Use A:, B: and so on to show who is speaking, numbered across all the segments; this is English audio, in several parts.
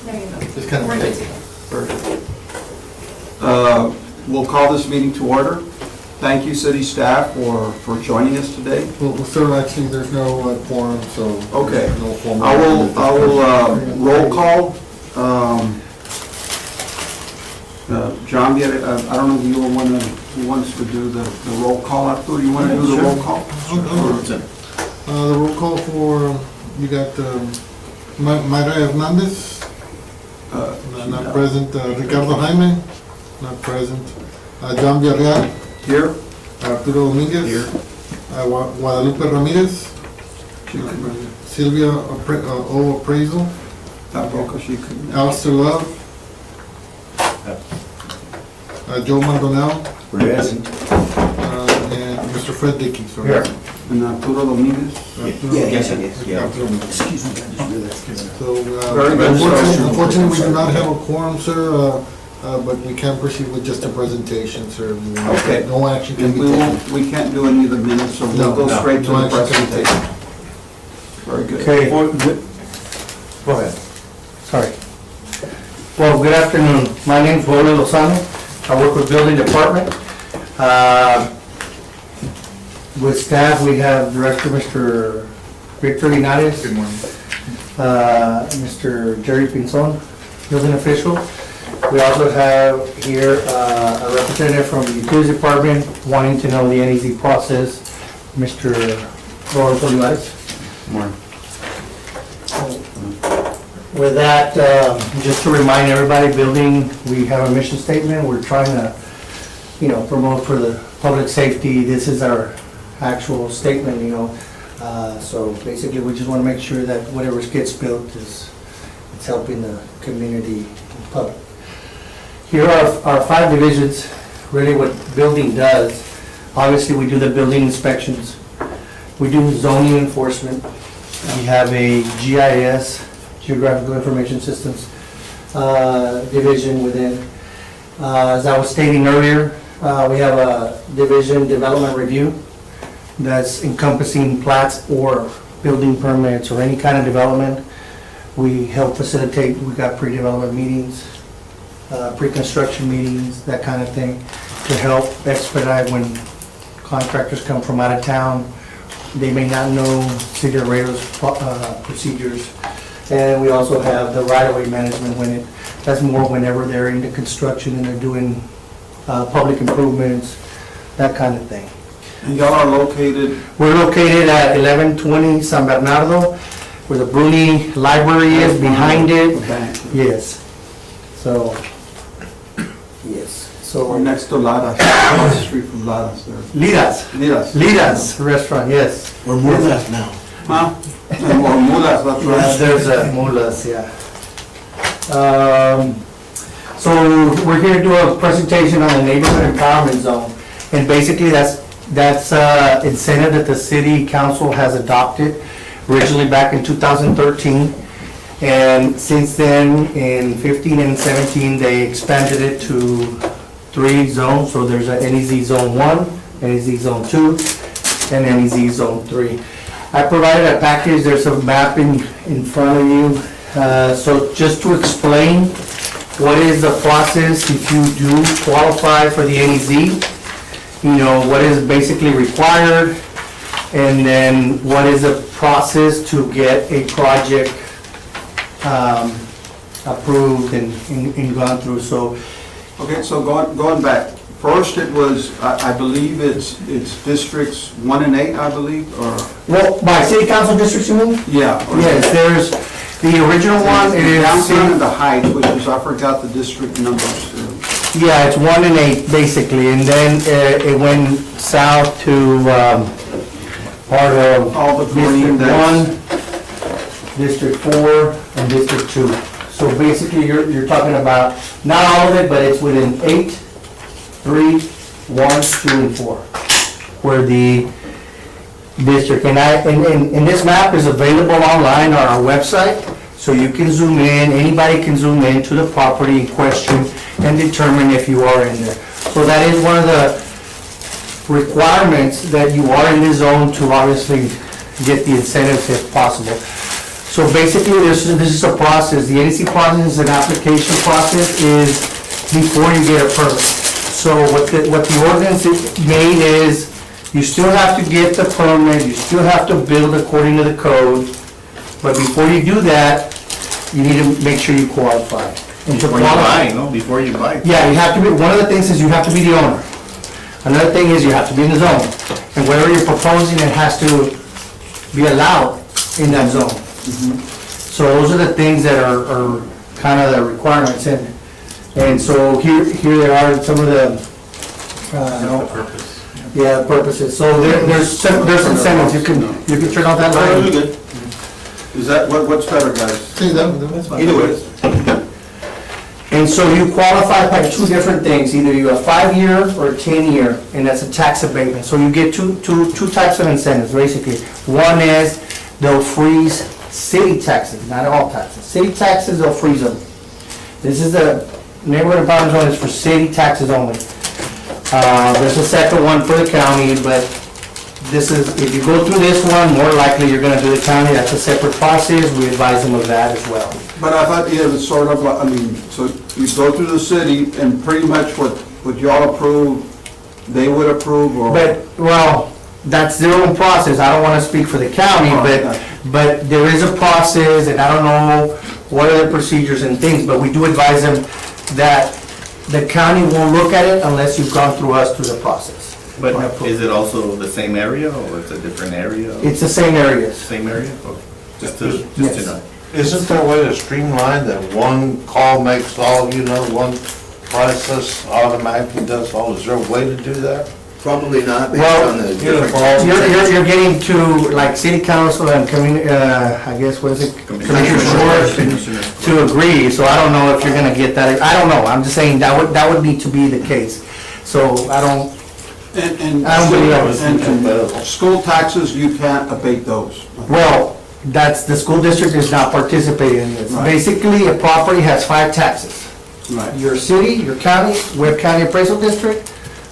A: There you go.
B: Just kind of
A: We're good
B: take-
A: to go.
C: Perfect. We'll call this meeting to order. Thank you, city staff, for joining us today.
B: Well, sir, actually, there's no quorum, so.
C: Okay.
B: No formal.
C: I will roll call. John, I don't know if you who wants to do the roll call, Arturo, you want to do the roll call?
B: The roll call for, you got Mayra Hernandez, not present. Ricardo Jaime, not present. John Villarreal,
C: Here?
B: Arturo Dominguez.
C: Here.
B: Guadalupe Ramirez, Sylvia O. Appraisal,
C: Tampoco she could.
B: Alistair Love, Joe Maldonado,
D: Present.
B: and Mr. Fred Dickey. Sorry.
D: Here.
C: And Arturo Dominguez?
D: Yes.
B: Arturo Dominguez.
D: Excuse me, I just realized.
B: So,
C: Very good.
B: unfortunately, we do not have a quorum, sir, but we can proceed with just a presentation, sir. if you want.
C: Okay.
B: No action can
C: And
B: be
C: we
B: taken.
C: won't, we can't do any of the minutes, so we'll go
B: No,
C: straight to
B: no
C: the
B: action can be
C: presentation. Very good.
D: Okay. Go ahead.
E: Sorry. Well, good afternoon. My name's Rolly Lozano. I work with Building Department. With staff, we have Director Mr. Victor Linares.
B: Good morning.
E: Mr. Jerry Pinzon, Building Official. We also have here a representative from the Utilities Department wanting to know the NEZ process, Mr. Rodolfo Linares. With that, just to remind everybody, building, we have a mission statement. We're trying to, promote for the public safety. This is our actual statement, So basically, we just want to make sure that whatever gets built it's helping the community and public. Here are our 5 divisions, really what building does. Obviously, we do the building inspections. We do zoning enforcement. We have a GIS, Geographical Information Systems, division within. As I was stating earlier, we have a division development review that's encompassing plats or building permits or any kind of development. We help facilitate, we got pre-development meetings, pre-construction meetings, that kind of thing, to help expedite when contractors come from out of town. They may not know City of Laredo's procedures. And we also have the right-of-way management that's more whenever they're into construction and they're doing public improvements, that kind of thing.
C: And y'all are located,
E: We're located at 1120 San Bernardo, where the Bruni Library is, behind it.
C: the bank.
E: Yes. So, yes.
C: We're
E: So,
C: next to Ladas, across the street from Ladas there.
E: Lidas Restaurant, yes.
D: We're more than that now.
C: Huh? And or Mulas, that's
E: Yeah,
C: right.
E: there's a Mulas, yeah. So we're here to do a presentation on the neighborhood empowerment zone. And basically that's incentive that the city council has adopted originally back in 2013. And since then, in 15 and 17, they expanded it to 3 zones. So there's a NEZ Zone 1, NEZ Zone 2, and NEZ Zone 3. I provided a package, there's a map in front of you. So just to explain what is the process if you do qualify for the NEZ, what is basically required, and then what is the process to get a project approved and gone through. So
C: Okay, so going back, first it was, I believe it's districts 1 and 8, I believe, or,
E: well, by city council districts, you mean?
C: yeah. or-
E: Yes, there's the original one, it is.
C: Downtown and the Heights, which is, I forgot the district numbers.
E: Yeah, it's 1 and 8, basically, and then it went south to part of
C: All the green
E: District
C: that's-
E: 1, District 4, and District 2. So basically, you're talking about, not all of it, but it's within 8, 3, 1, 2, and 4, where the district, and this map is available online on our website, so you can zoom in, anybody can zoom in to the property in question and determine if you are in there. So that is one of the requirements, that you are in the zone to obviously get the incentives if possible. So basically, this is a process, the NEC process, an application process is before you get a permit. So what the ordinance made is, you still have to get the permit, you still have to build according to the code, but before you do that, you need to make sure you qualify. And to
A: Before you
E: qualify-
A: buy, no, before you buy.
E: Yeah, you have to be, one of the things is you have to be the owner. Another thing is you have to be in the zone. And whatever you're proposing, it has to be allowed in that zone. So those are the things that are kind of the requirements, and so here they are, some of the, purposes. So there's incentives, you can turn off that
C: No, you're
E: light.
C: good. Is that, what's better, guys?
B: See, that's fine.
C: Either way.
E: And so you qualify by two different things, either you have 5-year or 10-year, and that's a tax abatement. So you get two types of incentives, basically. One is they'll freeze city taxes, not all taxes. City taxes, they'll freeze them. This is the neighborhood development zone is for city taxes only. There's a second one for the county, but this is, if you go through this one, more likely you're gonna do the county, that's a separate process, we advise them of that as well.
C: But I thought, yeah, it was sort of, I mean, so you go through the city and pretty much what y'all approve, they would approve, or?
E: But, well, that's their own process, I don't wanna speak for the county, but there is a process, and I don't know what are the procedures and things, but we do advise them that the county won't look at it unless you've gone through us through the process.
A: But is it also the same area, or it's a different area?
E: It's the same areas.
A: Same area? Okay. Just to
E: Yes.
A: know.
F: Isn't there a way to streamline that one call makes all, one process automatically does all? Is there a way to do that?
D: Probably not, based
E: Well,
D: on the different
E: You're getting to, like, city council and I guess, what is it? Commissioner Short to agree, so I don't know if you're gonna get that, I don't know, I'm just saying that would need to be the case. So I don't believe that was-
C: And school taxes, you can't abate those.
E: Well, the school district is not participating in this.
C: Right.
E: Basically, a property has 5 taxes.
C: Right.
E: Your city, your county, Webb County Appraisal District,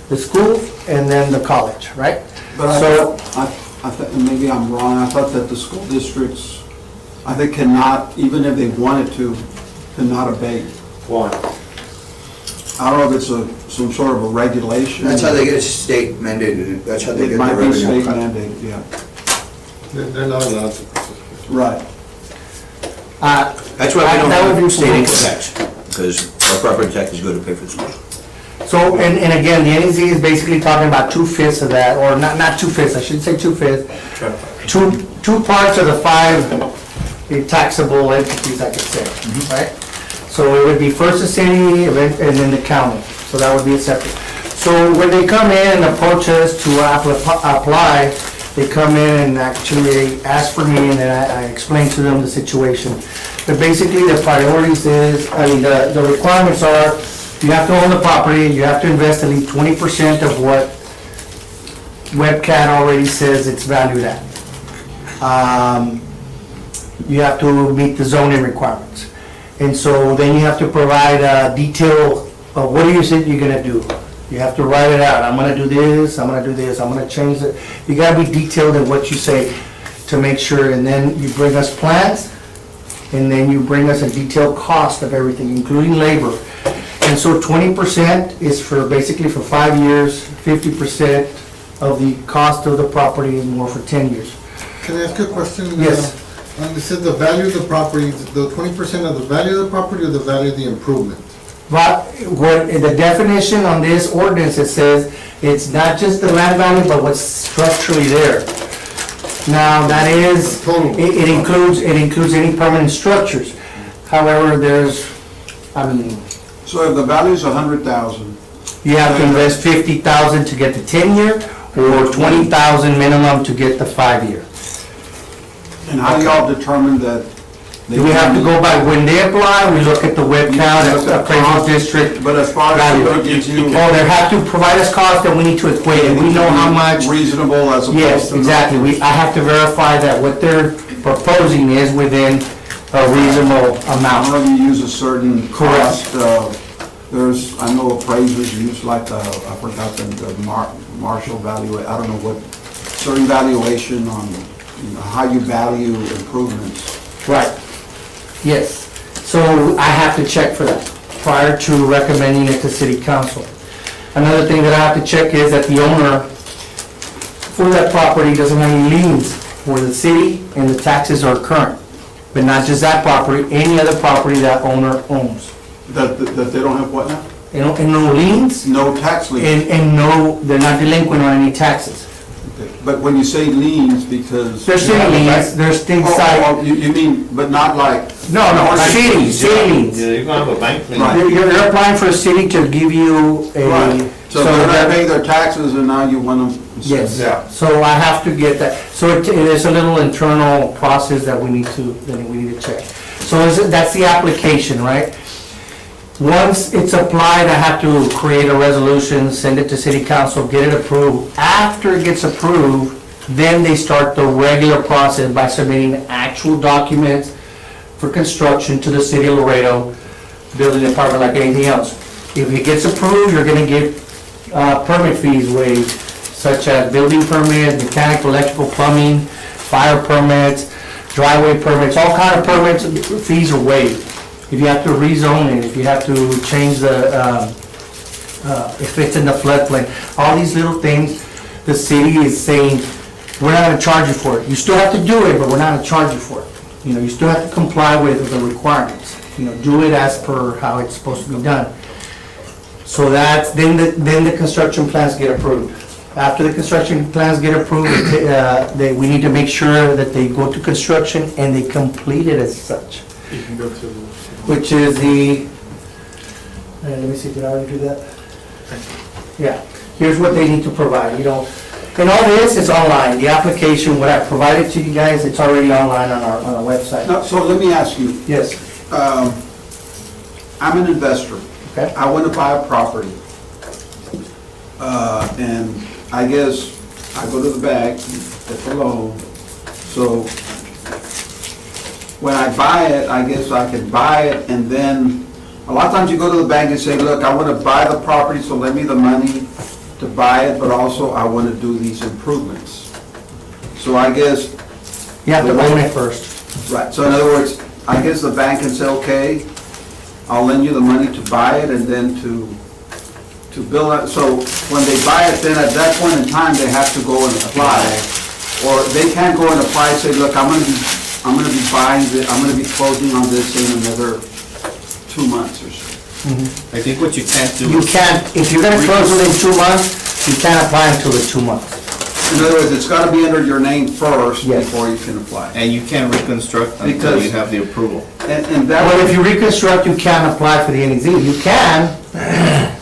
E: the school, and then the college, right?
C: But
E: So,
C: I thought, and maybe I'm wrong, I thought that the school districts, I think cannot, even if they wanted to, cannot abate.
F: Why?
C: I don't know if it's some sort of a regulation.
D: That's how they get state mandated, that's how they
C: It
D: get
C: might
D: their
C: be state
D: revenue.
C: mandated, yeah.
B: They're not allowed to.
C: Right.
D: That's why we don't
E: That would be
D: have state income
E: for-
D: tax, because our property tax is going to pay for the schools.
E: So, and again, the NEZ is basically talking about 2/5 of that, or not 2/5, I shouldn't say 2/5. Two parts of the 5 taxable entities, I could say, right? So it would be first the city, and then the county, so that would be a separate. So when they come in and approach us to apply, they come in and actually ask for me, and then I explain to them the situation. But basically, the priorities is, the requirements are, you have to own the property, you have to invest at least 20% of what WebCat already says it's valued at. You have to meet the zoning requirements. And so then you have to provide a detail of what do you think you're gonna do? You have to write it out, I'm gonna do this, I'm gonna do this, I'm gonna change it. You gotta be detailed in what you say to make sure, and then you bring us plans, and then you bring us a detailed cost of everything, including labor. And so 20% is for, basically for 5 years, 50% of the cost of the property and more for 10 years.
B: Can I ask a question?
E: Yes.
B: You said the value of the property, the 20% of the value of the property or the value of the improvement?
E: But what, the definition on this ordinance, it says, it's not just the land value, but what's structurally there. Now, that is,
B: Total.
E: it includes any permanent structures. However,
C: So if the value's 100,000,
E: you have to invest 50,000 to get the 10-year, or 20,000 minimum to get the 5-year.
C: and how y'all determine that? they-
E: We have to go by when they apply, we look at the web count, appraisal district.
C: But as far as
E: value.
C: if you.
E: Oh, they have to provide us cost, and we need to equate it, we know how much.
C: Reasonable as opposed to.
E: Yes, exactly, I have to verify that what they're proposing is within a reasonable
C: I
E: amount.
C: don't know if you use a certain
E: Correct.
C: cost, there's, I know appraisers use like, I forgot the Marshall value, I don't know what, certain valuation on, how you value improvements.
E: Right, yes. So I have to check for that prior to recommending it to city council. Another thing that I have to check is that the owner for that property doesn't have any liens for the city and the taxes are current. But not just that property, any other property that owner owns.
C: That they don't have what now?
E: And no liens,
C: No tax liens.
E: and no, they're not delinquent on any taxes.
C: But when you say liens, because.
E: There's city liens, there's things like,
C: You mean, but not like.
E: no, city liens.
F: Yeah, you're gonna have a bank lien.
C: Right.
E: You're applying for a city to give you a.
C: Right. So they're not paying their taxes and now you want them.
E: Yes,
F: Yeah.
E: so I have to get that, so it is a little internal process that we need to check. So that's the application, right? Once it's applied, I have to create a resolution, send it to city council, get it approved. After it gets approved, then they start the regular process by submitting actual documents for construction to the city of Laredo, building department like anything else. If it gets approved, you're gonna get permit fees waived, such as building permits, mechanical, electrical, plumbing, fire permits, driveway permits, all kind of permits, fees are waived. If you have to rezone it, if you have to change the, if it's in the floodplain, all these little things, the city is saying, we're not gonna charge you for it. You still have to do it, but we're not gonna charge you for it. You know, you still have to comply with the requirements. You know, do it as per how it's supposed to be done. So that's, then the construction plans get approved. After the construction plans get approved, we need to make sure that they go to construction and they complete it as such. Which is the, let me see, did I already do that? Yeah, here's what they need to provide, you know. And all this is online, the application, what I provided to you guys, it's already online on our website.
C: No, so let me ask you,
E: Yes,
C: I'm an investor.
E: okay,
C: I want to buy a property. And I guess I go to the bank, get the loan. So when I buy it, I guess I can buy it and then, a lot of times you go to the bank and say, look, I want to buy the property, so lend me the money to buy it, but also I want to do these improvements. So I guess,
E: you have to own it first.
C: right, so in other words, I guess the bank can say, okay, I'll lend you the money to buy it and then to build it. So when they buy it, then at that point in time, they have to go and apply. Or they can't go and apply and say, look, I'm gonna be buying this, I'm gonna be closing on this in another 2 months or so.
A: I think what you can't do
E: You
A: is,
E: can't, if you're gonna close within 2 months, you can't apply until the 2 months.
C: In other words, it's gotta be under your name first
E: Yes.
C: before you can apply.
A: and you can't reconstruct until
C: Because-
A: you have the approval.
C: And that
E: Well, if
C: way,
E: you reconstruct, you can't apply for the NEZ. You can,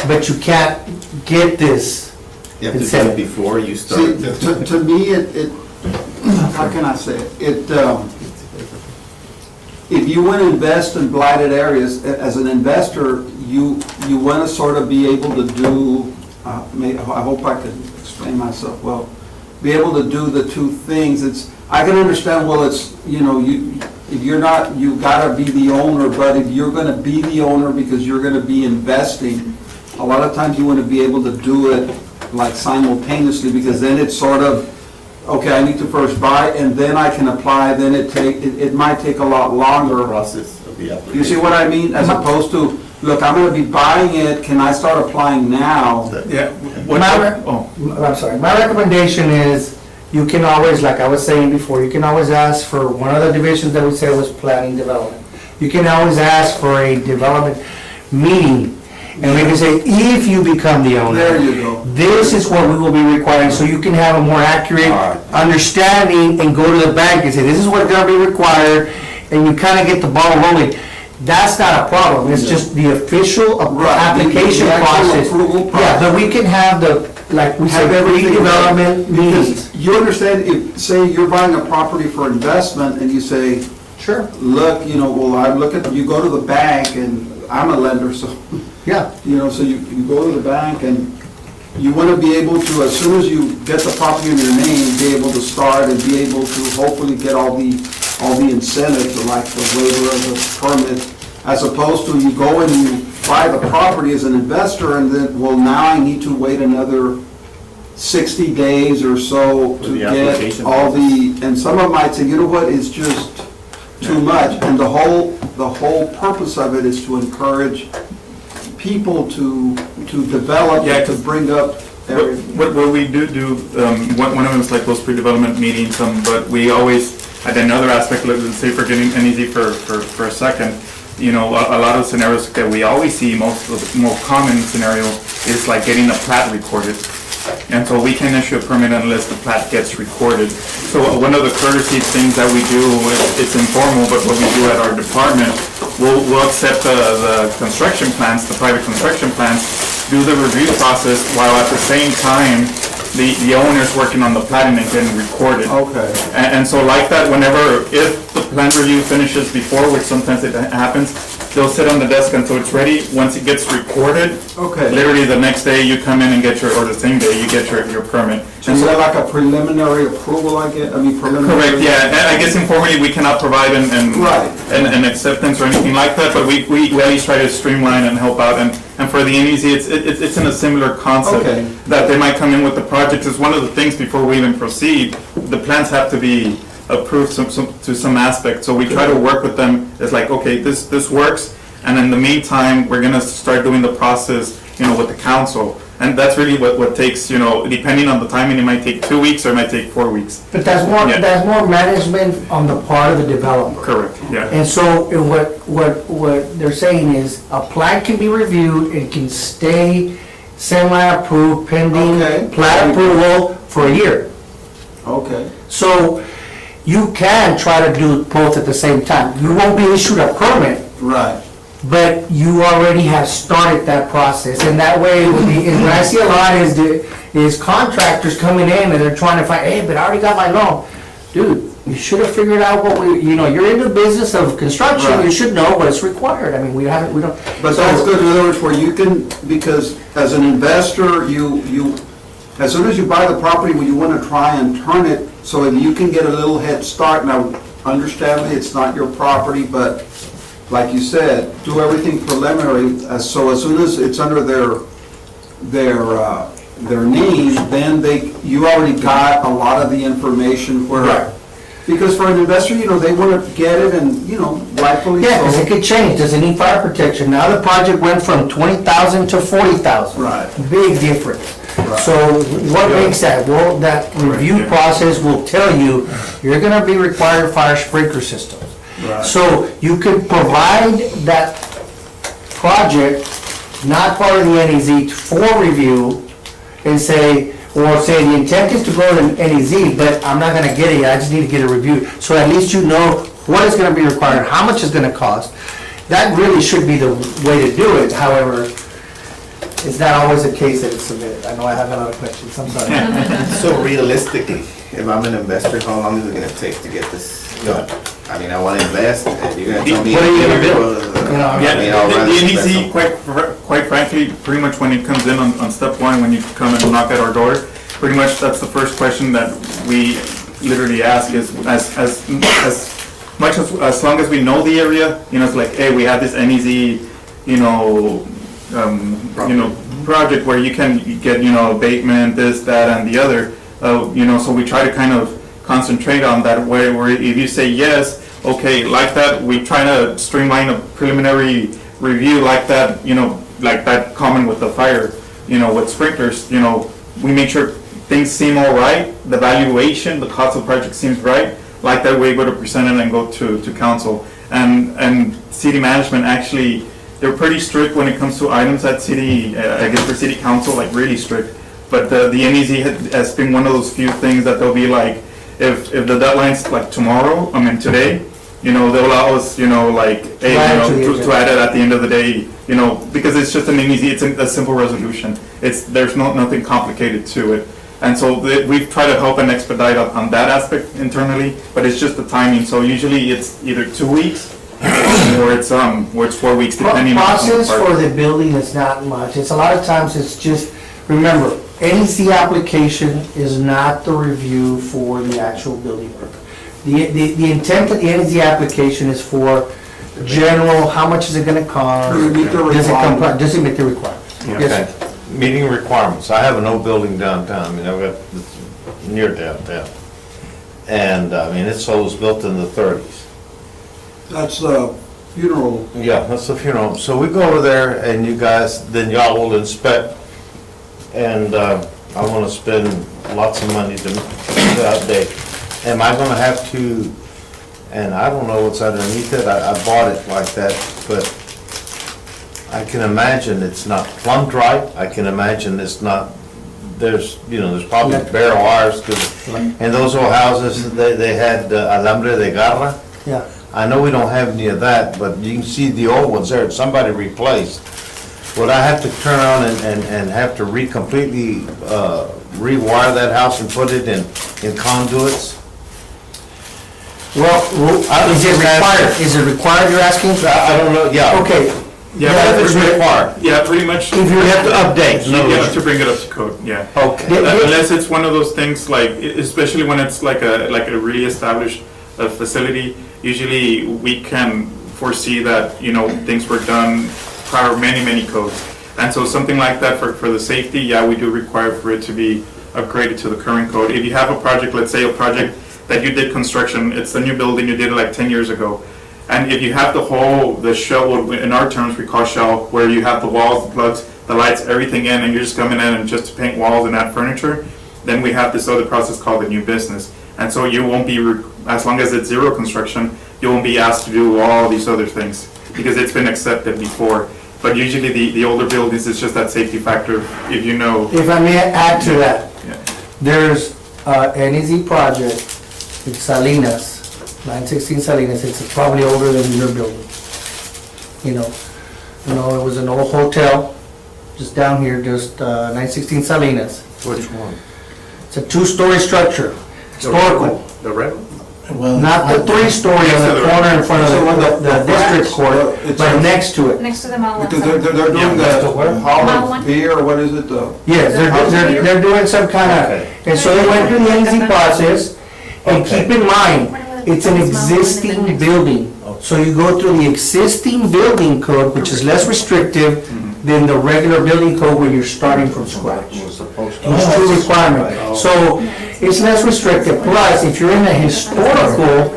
E: but you can't get this.
A: You have to do
E: Incentive.
A: it before you
C: see,
A: start.
C: to me, it, how can I say it? If you want to invest in blighted areas, as an investor, you want to sort of be able to do, I hope I can explain myself well, be able to do the two things. I can understand, well, it's, you know, if you're not, you gotta be the owner, but if you're gonna be the owner because you're gonna be investing, a lot of times you want to be able to do it like simultaneously, because then it's sort of, okay, I need to first buy and then I can apply, then it might take a lot longer.
A: Process of the application.
C: You see what I mean? As opposed to, look, I'm gonna be buying it, can I start applying now?
A: Yeah.
E: I'm sorry, my recommendation is, you can always, like I was saying before, you can always ask for, one of the divisions that we said was planning development. You can always ask for a development meeting, and we can say, if you become the owner.
C: There you go.
E: This is what we will be requiring, so you can have a more accurate understanding and go to the bank and say, this is what's gonna be required, and you kinda get the ball rolling. That's not a problem, it's just the official
C: Right,
E: application
C: the actual
E: process.
C: approval
E: Yeah,
C: process.
E: but we can have the, like we
C: Have
E: said,
C: everything
E: redevelopment meetings.
C: Because you understand, if, say you're buying a property for investment and you say,
E: Sure.
C: look, you know, well, I look at, you go to the bank and I'm a lender, so,
E: Yeah,
C: you know, so you go to the bank and you want to be able to, as soon as you get the property in your name, be able to start and be able to hopefully get all the incentives, like the waiver of the permit, as opposed to you go and you buy the property as an investor and then, well, now I need to wait another 60 days or so
A: For
C: to
A: the
C: get
A: application
C: all the, and some of them might say, you know what, it's just, too much. And the whole purpose of it is to encourage people to develop,
G: Yeah,
C: to bring up areas.
G: What we do, one of them is like those pre-development meetings, but we always, at another aspect, let's say for getting NEZ for a second, you know, a lot of scenarios that we always see, most of the more common scenario is like getting a plat recorded. And so we can issue a permit unless the plat gets recorded. So one of the courtesy things that we do, it's informal, but what we do at our department, we'll accept the construction plans, the private construction plans, do the review process, while at the same time, the owner's working on the plating and getting recorded.
C: Okay.
G: And so like that, whenever, if the plan review finishes before, which sometimes it happens, they'll sit on the desk until it's ready. Once it gets recorded,
C: Okay.
G: literally the next day you come in and get or the same day you get your permit.
C: And is that like a preliminary approval, preliminary?
G: Correct, yeah, and I guess informally, we cannot provide
C: Right.
G: an acceptance or anything like that, but we at least try to streamline and help out, and for the NEZ, it's in a similar concept.
C: Okay.
G: That they might come in with the project, is one of the things before we even proceed, the plans have to be approved to some aspect, so we try to work with them, it's like, okay, this works, and in the meantime, we're gonna start doing the process, you know, with the council. And that's really what takes, you know, depending on the timing, it might take 2 weeks or it might take 4 weeks.
E: But that's more management on the part of the developer.
G: Correct, yeah.
E: And so what they're saying is a plan can be reviewed and can stay semi-approved pending
C: Okay.
E: plat approval for a year.
C: Okay.
E: So you can try to do both at the same time. You won't be issued a permit,
C: Right.
E: but you already have started that process. And that way, and what I see a lot is contractors coming in and they're trying to find, hey, but I already got my loan. Dude, you should have figured out you're in the business of construction, you
C: Right.
E: should know what's required. I mean, we don't.
C: But that's good, in other words, where you can, because as an investor, you, as soon as you buy the property, you want to try and turn it so that you can get a little head start. Now, understandably, it's not your property, but like you said, do everything preliminary, so as soon as it's under their name, then you already got a lot of the information where,
E: Right.
C: because for an investor, you know, they want to get it and, you know, rightfully
E: Yeah, because it
C: so.
E: could change. Does it need fire protection? Now the project went from 20,000 to 40,000.
C: Right.
E: Big difference.
C: Right.
E: So what makes that? Well, that review
G: yeah.
E: process will tell you, you're gonna be required fire sprinkler systems.
C: Right.
E: So you could provide that project, not part of the NEZ, for review, and say, or say the intent is to go to NEZ, but I'm not gonna get it, I just need to get it reviewed. So at least you know what is gonna be required, how much it's gonna cost. That really should be the way to do it, however, it's not always the case that it's submitted. I know I have a lot of questions, I'm sorry.
A: So realistically, if I'm an investor, how long is it gonna take to get this done? I mean, I wanna invest, and you're gonna tell me.
E: What are you gonna build?
G: Yeah,
A: I mean, I'll rather
G: the
A: invest
G: NEC,
A: some-
G: quite frankly, pretty much when it comes in on step one, when you come and knock at our door, pretty much that's the first question that we literally ask is, as long as we know the area, you know, it's like, hey, we have this NEZ, project where you can get, abatement, this, that, and the other, so we try to kind of concentrate on that, where if you say yes, okay, like that, we try to streamline a preliminary review like that, like that common with the fire, with sprinklers, we make sure things seem all right, the valuation, the cost of the project seems right, like that we're able to present it and go to council. And city management, actually, they're pretty strict when it comes to items at city, I guess for city council, like really strict. But the NEZ has been one of those few things that they'll be like, if the deadline's like tomorrow, today, they'll allow us, hey, to add it at the end of the day, because it's just an NEZ, it's a simple resolution. There's nothing complicated to it. And so we've tried to help and expedite on that aspect internally, but it's just the timing. So usually it's either 2 weeks or it's 4 weeks, depending on.
E: Process for the building is not much. It's a lot of times it's just, remember, NEC application is not the review for the actual building permit. The intent of the NEC application is for general, how much is it gonna cost?
C: Does it meet the requirements?
E: Does it meet the requirements? Yes, sir.
F: Okay, meeting requirements, I have an old building downtown, I've got, it's near downtown. And, it was built in the 30s.
C: That's the funeral.
F: Yeah, that's the funeral. So we go over there and you guys, then y'all will inspect. And I want to spend lots of money to update. Am I gonna have to, and I don't know what's underneath it, I bought it like that, but I can imagine it's not plumbed right. I can imagine it's not, there's probably bare wires, 'cause in those old houses, they had alambre de garra.
E: Yeah.
F: I know we don't have any of that, but you can see the old ones there, somebody replaced. Would I have to turn around and have to completely rewire that house and put it in conduits?
E: Well, is it required? Is it required, you're asking?
F: I don't know, yeah.
E: Okay.
F: Yeah, if it's required.
G: Yeah, pretty much.
E: If you have to update.
G: You have to bring it up to code, yeah.
F: Okay.
G: Unless it's one of those things like, especially when it's like a really established facility, usually we can foresee that, things were done prior many codes. And so something like that for the safety, yeah, we do require for it to be upgraded to the current code. If you have a project, let's say a project that you did construction, it's the new building, you did it like 10 years ago. And if you have the shell, in our terms we call shell, where you have the walls, the plugs, the lights, everything in, and you're just coming in and just to paint walls and add furniture, then we have this other process called the new business. And so you won't be, as long as it's zero construction, you won't be asked to do all these other things, because it's been accepted before. But usually the older buildings, it's just that safety factor, if you know.
E: If I may add to that,
G: Yeah.
E: there's an easy project, it's Salinas, 916 Salinas, it's probably older than your building. It was an old hotel, just down here, just 916 Salinas.
F: Which one?
E: It's a two-story structure, historical.
A: The red one?
E: Not the three-story on the corner in front of the district court, but next to it.
H: Next to the Mall.
C: Because they're doing
F: Yeah,
C: the
F: where?
C: Hall
H: Mall
C: of
H: one?
C: Beer, what is it,
E: Yes, they're doing some kind of, and so they went through the NZ process, and keep in mind, it's an existing building. So you go through the existing building code, which is less restrictive than the regular building code where you're starting from scratch.
F: Was supposed to.
E: Those two requirements. So it's less restrictive, plus if you're in a historical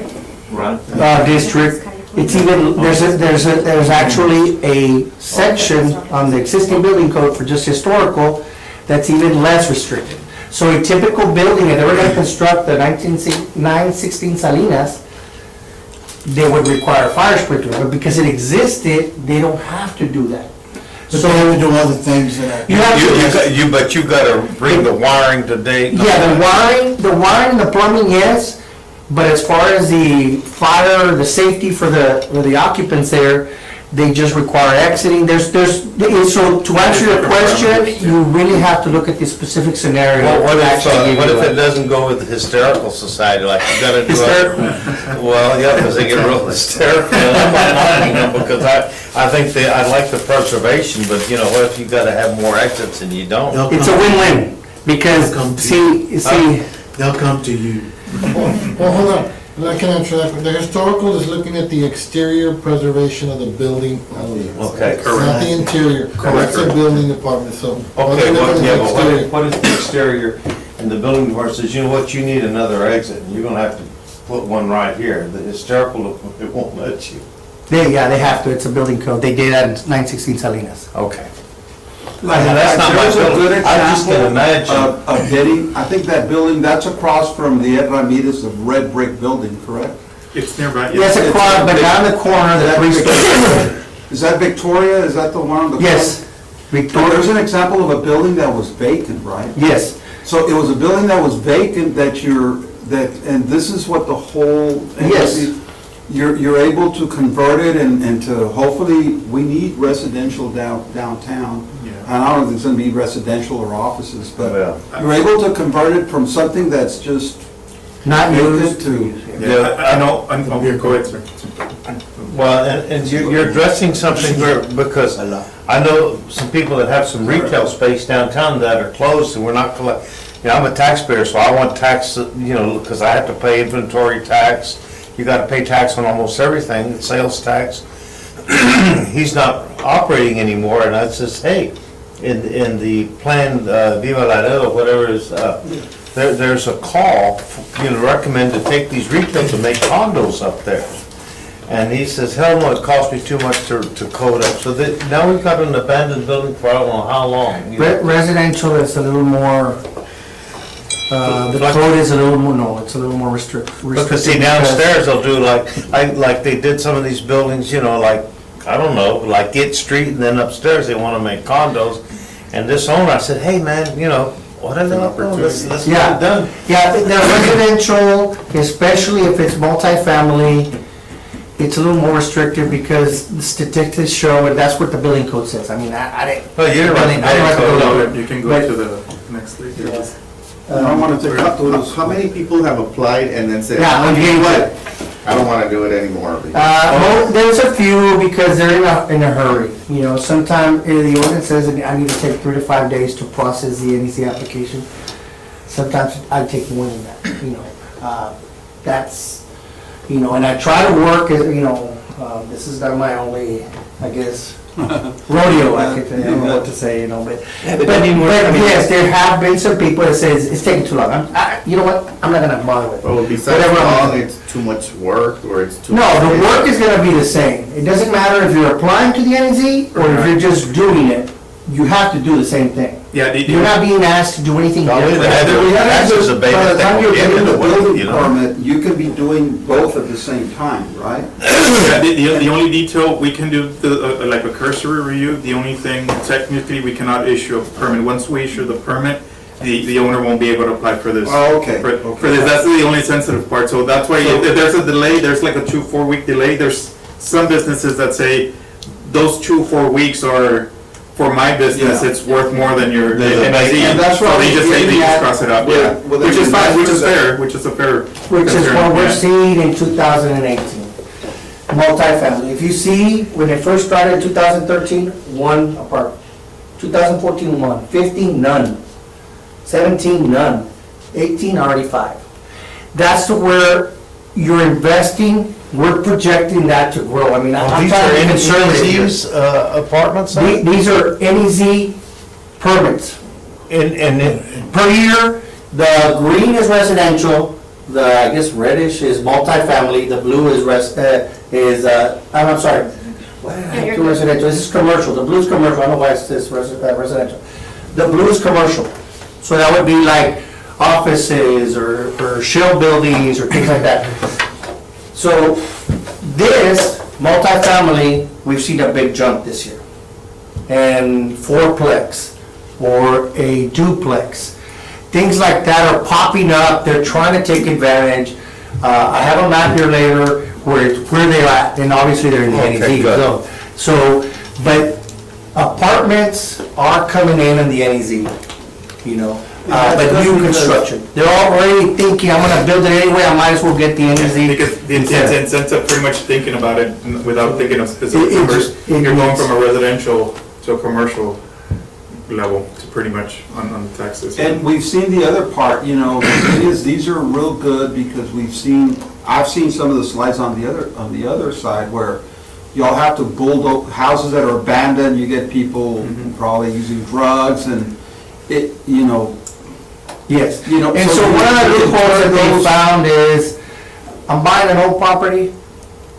E: district, it's even, there's actually a section on the existing building code for just historical that's even less restrictive. So a typical building, if they were gonna construct the 916 Salinas, they would require a fire sprinkler, but because it existed, they don't have to do that.
B: But they have to do other things that.
E: You have to,
F: But you gotta bring the wiring to date.
E: yeah, the wiring, the plumbing, yes, but as far as the fire, the safety for the occupants there, they just require exiting. So to answer your question, you really have to look at the specific scenario.
F: Well, what
E: to actually give
F: if
E: you
F: it
E: a-
F: doesn't go with the hysterical society, like you gotta do
E: Hysterical?
F: Well, yeah, because they get real hysterical, because I think I like the preservation, but what if you gotta have more exits and you don't?
E: It's a win-win, because, see,
B: They'll come to you. Well, hold on, I can answer that. The historical is looking at the exterior preservation of the building only.
F: Okay,
B: Not the interior. That's a building department, so.
F: Okay,
B: they're looking at the
F: but
B: exterior.
F: what is the exterior, and the building department says, you know what, you need another exit, and you're gonna have to put one right here, the hysterical, it won't let you.
E: they have to, it's a building code. They did that in 916 Salinas.
F: Okay.
C: That's
F: not my
C: There's a
F: building.
C: good
F: I just can imagine.
C: example of bidding. I think that building, that's across from the Ed Ramirez of red brick building, correct?
G: It's nearby.
E: Yes, across, but down the corner, the three-story.
C: Is that Victoria? Is that the one on the corner?
E: Yes,
C: But
E: Victoria,
C: there's an example of a building that was vacant, right?
E: yes.
C: So it was a building that was vacant and this is what the whole.
E: Yes.
C: You're able to convert it and to, hopefully, we need residential downtown.
G: Yeah.
C: And I don't know if it's gonna be residential or offices, but
F: Yeah.
C: you're able to convert it from something that's just
E: Not
C: vacant
E: used.
C: to.
G: Yeah, I know, go ahead, sir.
F: Well, and you're addressing something where, because I know some people that have some retail space downtown that are closed and we're not collect, I'm a taxpayer, so I want tax, because I have to pay inventory tax. You gotta pay tax on almost everything, sales tax. He's not operating anymore, and I says, hey, in the plan, Viva Laredo, whatever is, there's a call, recommend to take these retail to make condos up there. And he says, hell no, it cost me too much to code up. So now we've got an abandoned building for I don't know how long. you know.
E: Residential is a little more, the code is a little more, no, it's a little more restrictive.
F: Because see, downstairs they'll do like they did some of these buildings, you know, like, I don't know, like Get Street, and then upstairs they want to make condos. And this owner, I said, hey man, you know, what are they up to? Let's get
E: Yeah.
F: it done.
E: Yeah, the residential, especially if it's multifamily, it's a little more restrictive because the statistics show, and that's what the building code says. I mean, I didn't.
F: Well, you're right.
E: I don't have to go there.
G: You can go
E: But-
G: to the next slide.
C: I wanted to cut through this.
A: How many people have applied and then said,
E: Yeah, I'm
A: you know
E: getting
A: what? I don't wanna do it anymore.
E: There's a few because they're in a hurry. You know, sometimes the ordinance says that I need to take 3 to 5 days to process the NEC application. Sometimes I take more than that, you know. That's, you know, and I try to work, as you know, this is not my only, I guess, rodeo, I don't know what to say, you know, but yes, there have been some people that says, it's taking too long. You know what, I'm not gonna bother with it.
A: Well, besides
E: Whatever I'm-
A: long, it's too much work, or it's too.
E: No,
A: much-
E: the work is gonna be the same. It doesn't matter if you're applying to the NZ or if you're just doing it, you have to do the same thing.
G: Yeah,
E: You're not being asked to do anything
F: Probably
E: different.
F: the other- taxes abated,
C: By the time
F: they
C: you're
F: will get
C: getting
F: into
C: the
F: it,
C: building
F: you know.
C: permit, you can be doing both at the same time, right?
G: Yeah, the only detail, we can do like a cursory review. The only thing, technically, we cannot issue a permit. Once we issue the permit, the owner won't be able to apply for this.
C: Oh, okay,
G: For
C: okay.
G: this, that's the only sensitive part. So that's why if there's a delay, there's like a 2-4 week delay. There's some businesses that say those 2-4 weeks are, for my business,
C: Yeah.
G: it's worth more than your
F: There's a
G: NIZ.
C: And that's
G: So
C: what
G: they just say, they
C: we're
G: just
C: getting
G: cross it out,
C: with-
G: yeah.
C: with
G: Which is fine, which is
C: investors.
G: fair, which is a fair.
E: Which is
G: concern,
E: what we're
G: yeah.
E: seeing in 2018. Multifamily. If you see, when it first started in 2013, 1 apartment. 2014, 1. 15, none. 17, none. 18, already 5. That's where you're investing, we're projecting that to grow. I mean, I'm
F: These
E: trying
F: are
E: to be conservative here.
F: NEC's apartments? then?
E: These are NEZ permits.
F: And
E: Per year, the green is residential, the, I guess reddish is multifamily, the blue is I'm sorry. Residential, this is commercial, the blue is commercial, I don't know why it says residential. The blue is commercial, so that would be like offices or shell buildings or things like that. So this multifamily, we've seen a big jump this year. And fourplex or a duplex. Things like that are popping up, they're trying to take advantage. I have a map here later where they're at, and obviously they're in the
F: Okay,
E: NEZ
F: good.
E: zone. So, but apartments are coming in the NEZ, you know, but new construction. They're already thinking, I'm gonna build it anyway, I might as well get the NEZ.
G: Because the incentive, pretty much thinking about it without thinking of specific
E: It
G: numbers,
E: just-
G: you're going
E: it's-
G: from a residential to a commercial level to pretty much on the taxes.
C: And we've seen the other part, you know, the thing is, these are real good because I've seen some of the slides on the other side where y'all have to bulldoze houses that are abandoned, you get people probably using drugs and it, you know.
E: Yes,
C: You know,
E: and
C: so
E: so one of the
C: you can
E: loopholes that
C: turn
E: they
C: those-
E: found is, I'm buying an old property,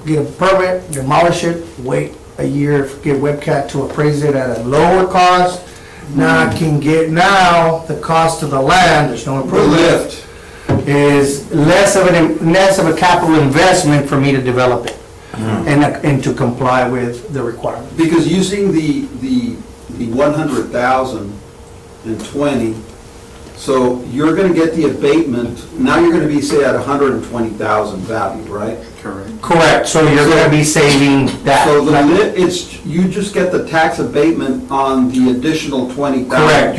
E: get a permit, demolish it, wait a year, get Webcat to appraise it at a lower cost. Now I can get, now the cost of the land, there's no
C: The
E: improvement,
C: lift.
E: is less of a capital investment for me to develop it and to comply with the requirements.
C: Because using the 100,020, so you're gonna get the abatement, now you're gonna be, say, at 120,000 value, right?
G: Correct.
E: Correct, so you're gonna be saving that.
C: So you just get the tax abatement on the additional 20,000.
E: Correct,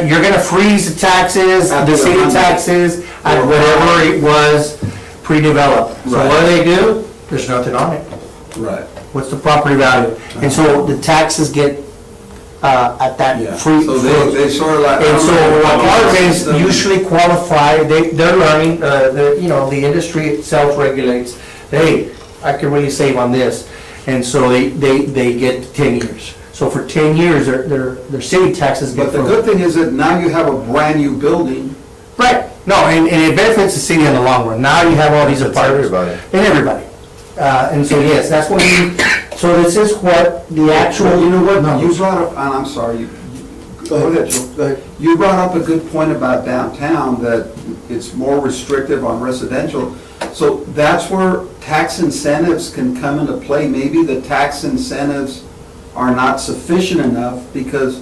E: you're gonna freeze the taxes,
C: At
E: the
C: the
E: city
C: 100.
E: taxes, at whatever it was pre-developed. So
C: Right.
E: what do? There's nothing on it.
C: Right.
E: What's the property value? And so the taxes get, at
C: Yeah,
E: that free.
C: so they sort of like.
E: And so apartments usually qualify, they're learning, the industry itself regulates, hey, I can really save on this. And so they get 10 years. So for 10 years, their city taxes get.
C: But the good thing is that now you have a brand-new building.
E: Right, no, and it benefits the city in the long run. Now you have all these
F: Benefits
E: apartments.
F: everybody.
E: And everybody. And so, yes, that's what so this is what the actual.
C: Well, you know what, you
E: numbers.
C: brought up, and I'm sorry, go ahead, Joe.
D: Go ahead.
C: You brought up a good point about downtown, that it's more restrictive on residential. So that's where tax incentives can come into play. Maybe the tax incentives are not sufficient enough, because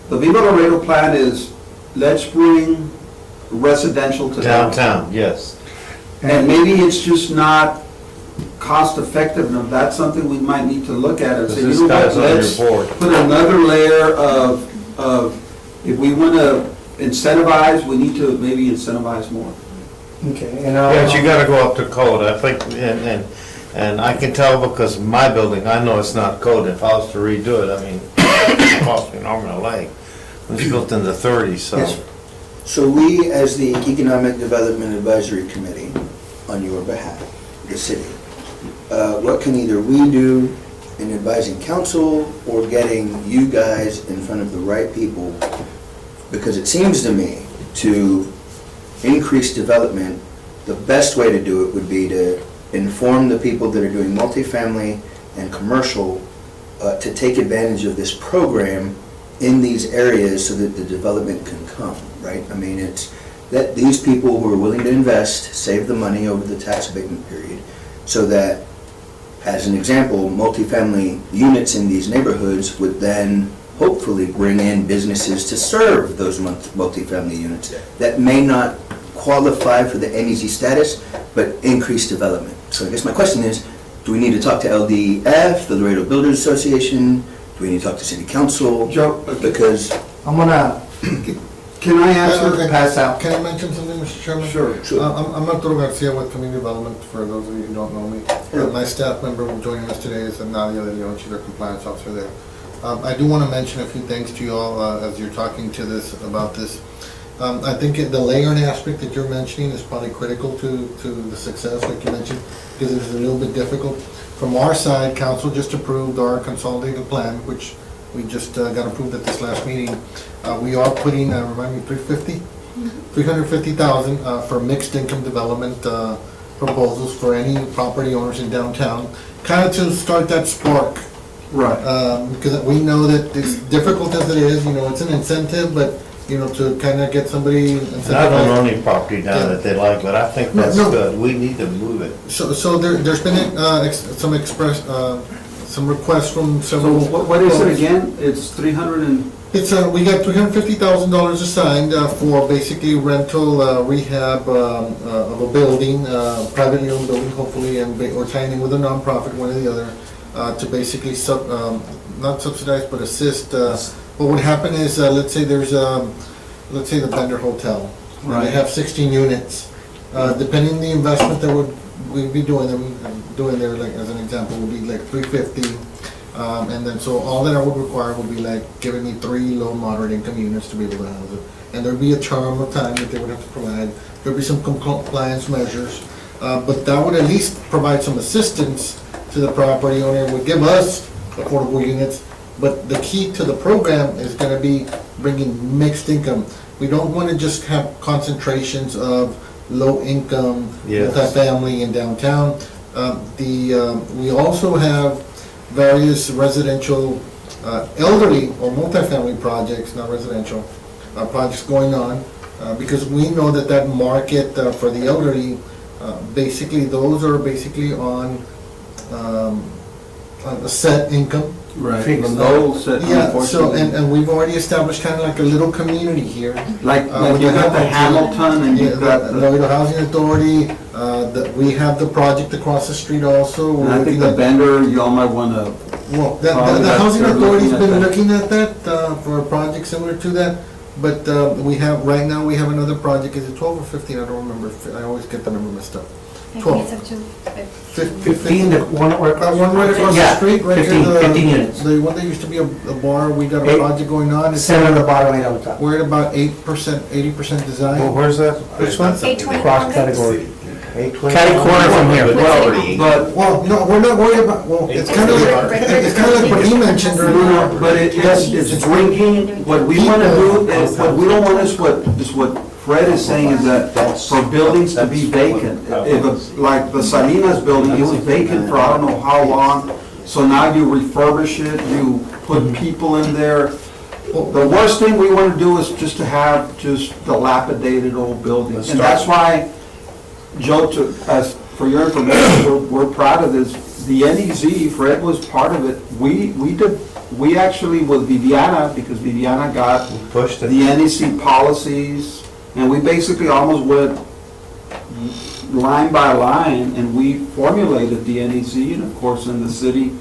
C: the Viva Laredo plan is, let's bring residential to downtown.
F: Downtown, yes.
C: And maybe it's just not cost effective enough. That's something we might need to look at and say,
F: Because
C: you
F: this
C: know what,
F: guy's on your
C: let's
F: board.
C: put another layer of, if we want to incentivize, we need to maybe incentivize more.
E: Okay, and
F: Yeah, but you gotta go up to code, I think, and I can tell because my building, I know it's not code. If I was to redo it, I mean, it cost me an arm and a leg. It was built in the 30s, so.
D: Yes. So we, as the Economic Development Advisory Committee, on your behalf, the city, what can either we do in advising council or getting you guys in front of the right people? Because it seems to me to increase development, the best way to do it would be to inform the people that are doing multifamily and commercial to take advantage of this program in these areas so that the development can come, right? I mean, it's that these people who are willing to invest, save the money over the tax abatement period, so that, as an example, multifamily units in these neighborhoods would then hopefully bring in businesses to serve those multifamily units that may not qualify for the NEZ status, but increase development. So I guess my question is, do we need to talk to LDF, the Laredo Builders Association? Do we need to talk to city council?
C: Joe,
D: Because,
E: I'm gonna
C: can I answer?
E: pass out.
B: Can I mention something, Mr. Chairman?
C: Sure.
B: I'm Arturo Garcia with Community Development, for those of you who don't know me. My staff member joining us today is Nadia De Leon, she's our compliance officer there. I do want to mention a few things to you all as you're talking to this, about this. I think the layering aspect that you're mentioning is probably critical to the success, like you mentioned, because it's a little bit difficult. From our side, council just approved our consolidated plan, which we just got approved at this last meeting. We are putting, remind me, 350,000 for mixed income development proposals for any property owners in downtown, kind of to start that spark.
C: Right.
B: Because we know that as difficult as it is, you know, it's an incentive, but, you know, to kind of get somebody.
F: And I don't own any property down that they like, but I think that's
B: No.
F: good. We need to move it.
B: So there's been some requests from
C: So
B: several.
C: what is it again? It's 300 and,
B: It's, we got $350,000 assigned for basically rental rehab of a building, privately owned building hopefully, and or tying in with a nonprofit, one or the other, to basically not subsidize, but assist. What would happen is, let's say there's, let's say the Bender Hotel. And
C: Right.
B: they have 16 units. Depending on the investment that we'd be doing there, like as an example, would be like 350. And then, so all that I would require would be like giving me 3 low, moderate income units to be able to house it. And there'd be a term of time that they would have to provide. There'd be some compliance measures. But that would at least provide some assistance to the property owner, would give us affordable units. But the key to the program is gonna be bringing mixed income. We don't wanna just have concentrations of low income,
F: Yes.
B: multifamily in downtown. We also have various residential, elderly or multifamily projects, not residential, projects going on, because we know that that market for the elderly, basically, those are basically on a set income.
C: right,
E: Fixed.
C: the low set,
B: Yeah, so,
C: unfortunately.
B: and we've already established kind of like a little community here.
C: Like
B: with
C: you got the
B: Hamilton.
C: Hamilton and
B: Yeah,
C: you've got
B: the
C: the,
B: Laredo Housing Authority, we have the project across the street also.
C: and
B: We're
C: I think
B: looking
C: the
B: at-
C: Bender, y'all might wanna,
B: Well,
C: Probably
B: the
C: that
B: housing
C: they're
B: authority's
C: looking at
B: been
C: that.
B: looking at that, for a project similar to that, but, we have, right now, we have another project, is it 12 or 15, I don't remember, I always get the number messed up.
H: I
B: 12.
H: think it's up to
E: 15, the one right
B: That one right across the
E: Yeah,
B: street, right
E: 15,
B: here,
E: 15 units.
B: the one that used to be a bar, we got a
E: Eight.
B: project going on, it's,
E: 7 on the bottom, 8 on the top.
B: we're at about 8%, 80%
F: Well,
B: design.
F: where's that? Which one?
H: 820.
E: Cross category.
F: 820?
E: Catty corner from here.
A: Well, already.
C: but,
B: Well, no, we're not worried about, well, it's kind of like, it's kind of like what he mentioned
C: no,
B: earlier.
C: no, but it's bringing, what we wanna do is, what we don't want is what Fred is saying is that for buildings to be vacant, like the Salinas building, it was vacant for I don't know how long. So now you refurbish it, you put people in there. The worst thing we want to do is just to have just dilapidated old buildings. And that's why, Joe, as for your information, we're proud of this. The NEZ, Fred was part of it. We actually, with Viviana, because Viviana got
F: Pushed it.
C: the NEC policies, and we basically almost went line by line, and we formulated the NEC, and of course, in the city,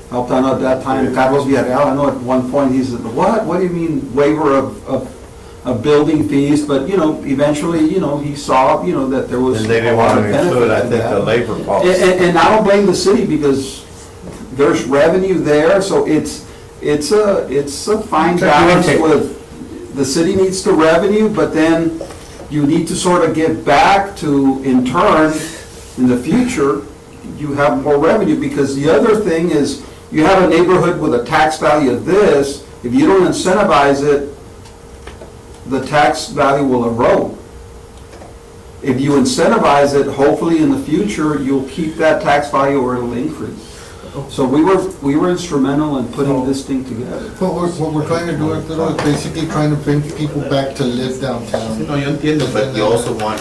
C: helped out at that time, Carlos Villarreal, I know at one point he said, what do you mean waiver of building fees? But, eventually, he saw, that there was
F: And they
C: a
F: didn't
C: lot
F: want
C: of
F: to include, I
C: benefit to
F: think, the
C: that.
F: labor policy.
C: And I don't blame the city, because there's revenue there, so it's a fine balance with, the city needs the revenue, but then you need to sort of give back to, in turn, in the future, you have more revenue, because the other thing is, you have a neighborhood with a tax value of this, if you don't incentivize it, the tax value will erode. If you incentivize it, hopefully in the future, you'll keep that tax value or it'll increase. So we were instrumental in putting this thing together.
B: What we're trying to do, Arturo, is basically trying to bring people back to live downtown.
A: No, yo entiendo, but you also want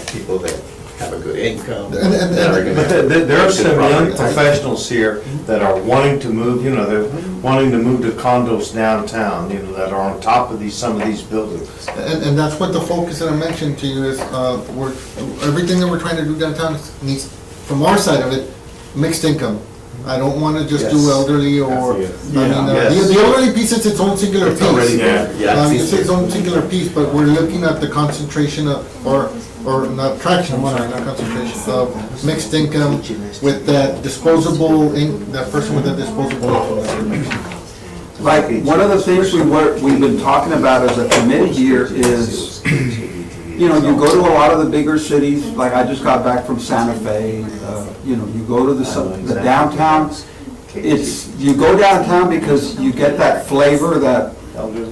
A: people that have a good income.
B: And-
A: that are gonna-
F: But there are some young
A: Property.
F: professionals here that are wanting to move, they're wanting to move to condos downtown, that are on top of some of these buildings.
B: And that's what the focus that I mentioned to you is, everything that we're trying to do downtown needs, from our side of it, mixed income. I don't want to just do
F: Yes.
B: elderly or,
A: Yes.
F: Yes.
B: the elderly piece is its own singular
A: It's already
B: piece.
A: there.
B: It's its own singular piece, but we're looking at the concentration of, or not traction, I'm sorry, not concentration, of mixed income with that disposable, that person with that disposable income.
C: Like, one of the things we've been talking about as a committee here is, you go to a lot of the bigger cities, like I just got back from Santa Fe, you go to the downtown, you go downtown because you get that flavor, that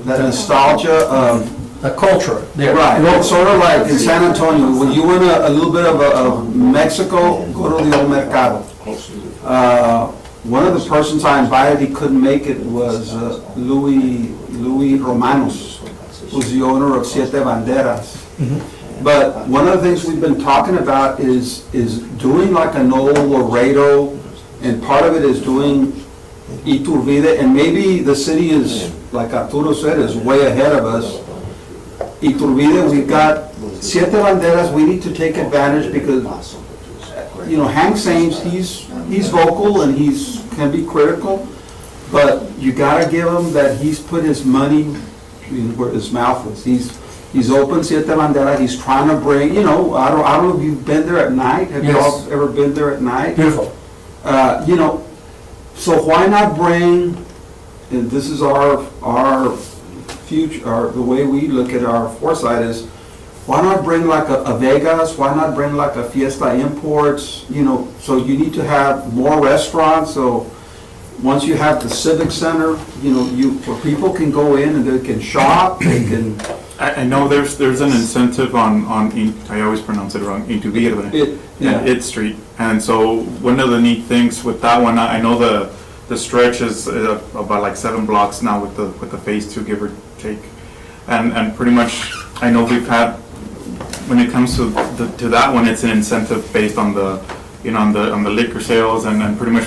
C: nostalgia of,
E: A culture there.
C: right, sort of like in San Antonio, when you want a little bit of Mexico, go to the old Mercado. One of the persons I invited, he couldn't make it, was Louis Romanos, who's the owner of Siete Banderas. But one of the things we've been talking about is doing like an old Laredo, and part of it is doing Iturbide, and maybe the city is, like Arturo said, is way ahead of us. Iturbide, we've got Siete Banderas, we need to take advantage because, Hank Sames, he's vocal and can be critical, but you gotta give him that he's put his money where his mouth is. He's opened Siete Banderas, he's trying to bring, I don't know if you've been there at night, have you all
E: Yes.
C: ever been there at night?
E: Beautiful.
C: So why not bring, and this is our future, the way we look at our foresight is, why not bring like a Vegas, why not bring like a Fiesta Imports, so you need to have more restaurants, so once you have the Civic Center, where people can go in and they can shop, they can.
G: I know there's an incentive on, I always pronounce it wrong, Iturbide,
C: Yeah.
G: It Street. And so one of the neat things with that one, I know the stretch is about like 7 blocks now with the phase 2, give or take. And pretty much, I know we've had, when it comes to that one, it's an incentive based on the, on the liquor sales and pretty much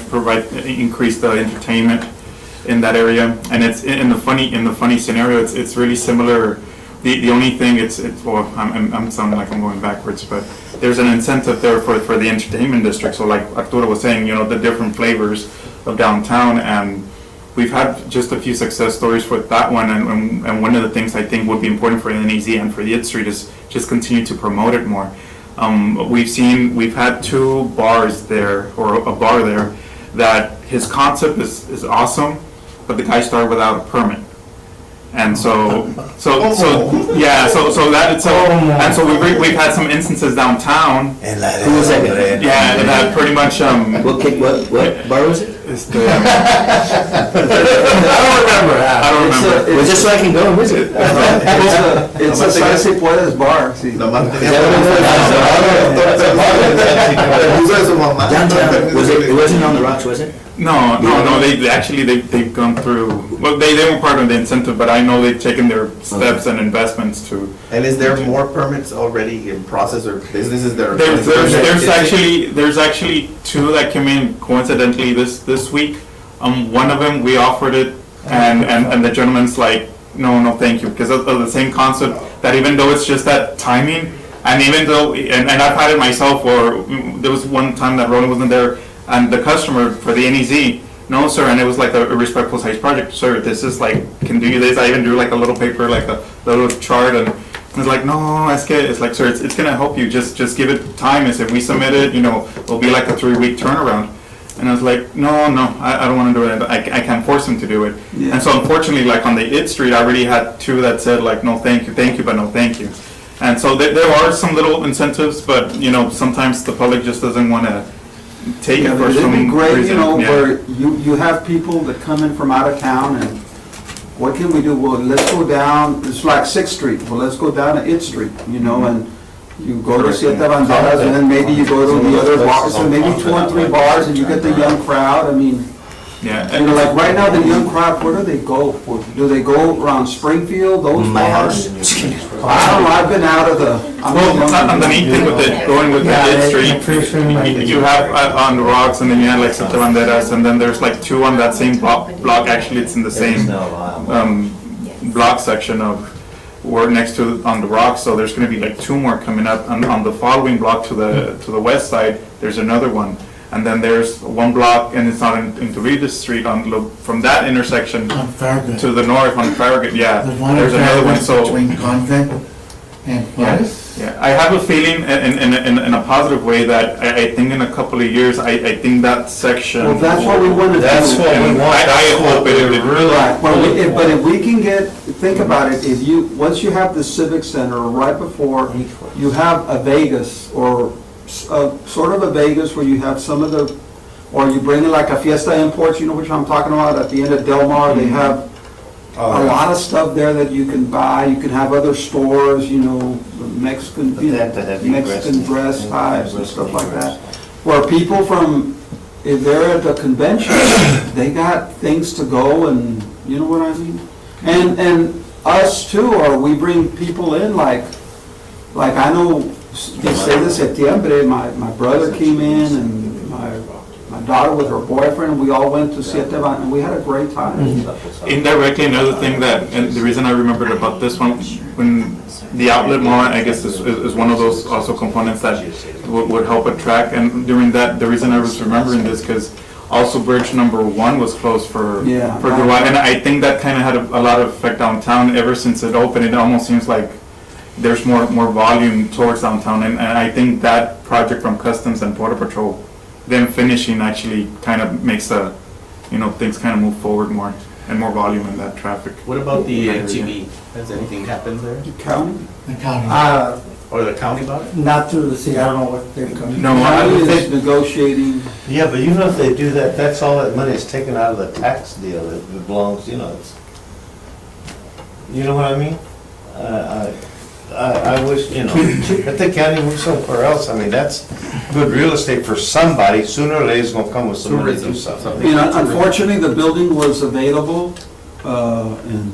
G: increase the entertainment in that area. And it's in the funny scenario, it's really similar. The only thing well, I'm sounding like I'm going backwards, but there's an incentive there for the entertainment district. So like Arturo was saying, the different flavors of downtown, and we've had just a few success stories with that one. And one of the things I think would be important for the NEZ and for the IT Street is just continue to promote it more. We've had 2 bars there, or a bar there, that his concept is awesome, but the guy started without a permit. And so we've had some instances downtown.
D: Who was that?
G: Yeah, that pretty much,
D: What bar was it?
G: It's the,
E: I don't remember.
G: I don't remember.
D: Was just so I can go and visit?
C: It's a San Si Puedes bar, see.
A: Nomás tenía-
D: Downtown, it wasn't on the rocks, was it?
G: No, they actually, they've gone through, well, they weren't part of the incentive, but I know they've taken their steps and investments to.
A: And is there more permits already in process or businesses that are?
G: There's actually two that came in coincidentally this week. One of them, we offered it, and the gentleman's like, no, thank you, because of the same concept, that even though it's just that timing, and even though, and I've had it myself, or there was one time that Roland wasn't there, and the customer for the NEZ, no, sir, and it was like a respectful size project, sir, this is like, can do this, I even drew like a little paper, like a little chart, and it's like, no, it's like, sir, it's gonna help you, just give it time, as if we submit it, it'll be like a 3-week turnaround. And I was like, no, I don't wanna do it, I can't force him to do it.
C: Yeah.
G: And so unfortunately, like on the IT Street, I already had two that said like, no, thank you, but no, thank you. And so there are some little incentives, but, sometimes the public just doesn't wanna take it
C: Yeah,
G: for
C: it'd
G: some
C: be great,
G: reason. Yeah.
C: where you have people that come in from out of town, and what can we do? Well, let's go down, it's like 6th Street, well, let's go down to 8th Street, and you go to Siete Banderas, and then maybe you go to the other bars, and maybe 2 or 3 bars, and you get the young crowd, I mean,
G: Yeah,
C: like right now, the young crowd, where do they go? Do they go around Springfield, those
D: My
C: bars?
D: house.
C: I don't know, I've been out of the.
G: well, the neat thing with it, going with the
E: Yeah,
G: IT
E: McPherson, like-
G: Street, you have on the rocks, and then you have like Siete Banderas, and then there's like 2 on that same block, actually, it's in the same, block section of, we're next to, on the rocks, so there's gonna be like 2 more coming up, and on the following block to the west side, there's another one. And then there's 1 block, and it's not into Regis Street, from that intersection
H: On Farragut.
G: to the north on Farragut, yeah.
H: There's one
G: There's
H: in
G: another one,
H: Farragut
G: so.
H: between Convent and Juarez.
G: Yeah, I have a feeling in a positive way that I think in a couple of years, I think that section.
C: Well, that's what we want to do.
F: That's what we
G: And
F: want.
G: I hope it really.
C: Right, but if we can think about it, once you have the Civic Center right before, you have a Vegas, or sort of a Vegas where you have some of the, or you bring in like a Fiesta Imports, you know which I'm talking about, at the end of Del Mar, they have a lot of stuff there that you can buy, you can have other stores, Mexican,
F: But they have to have
C: Mexican
F: breast-
C: breast types and stuff like that. Where people from, if they're at the convention, they got things to go, and you know what I mean? And us too, or we bring people in, like I know, Desde de Septiembre, my brother came in, and my daughter with her boyfriend, we all went to Siete Ban, and we had a great time.
G: Indirectly, another thing that, and the reason I remembered about this one, when the outlet mall, I guess is one of those also components that would help attract, and during that, the reason I was remembering this, because also bridge number 1 was closed for
C: Yeah.
G: a while, and I think that kind of had a lot of effect downtown. Ever since it opened, it almost seems like there's more volume towards downtown, and I think that project from Customs and Border Patrol, them finishing actually kind of makes things kind of move forward more, and more volume in that traffic.
A: What about the
G: Yeah.
A: HEB? Has anything happened there?
C: County?
H: The county.
A: Or the county about it?
E: Not through the city, I don't know what they've come.
G: No, I
C: County
G: don't
C: is
G: think,
C: negotiating.
F: Yeah, but even if they do that, that's all that money is taken out of the tax deal that belongs, it's, you know what I mean? I wish, if the county moves somewhere else, I mean, that's good real estate for somebody, sooner or later it's gonna come with some money to do something.
C: Unfortunately, the building was available, and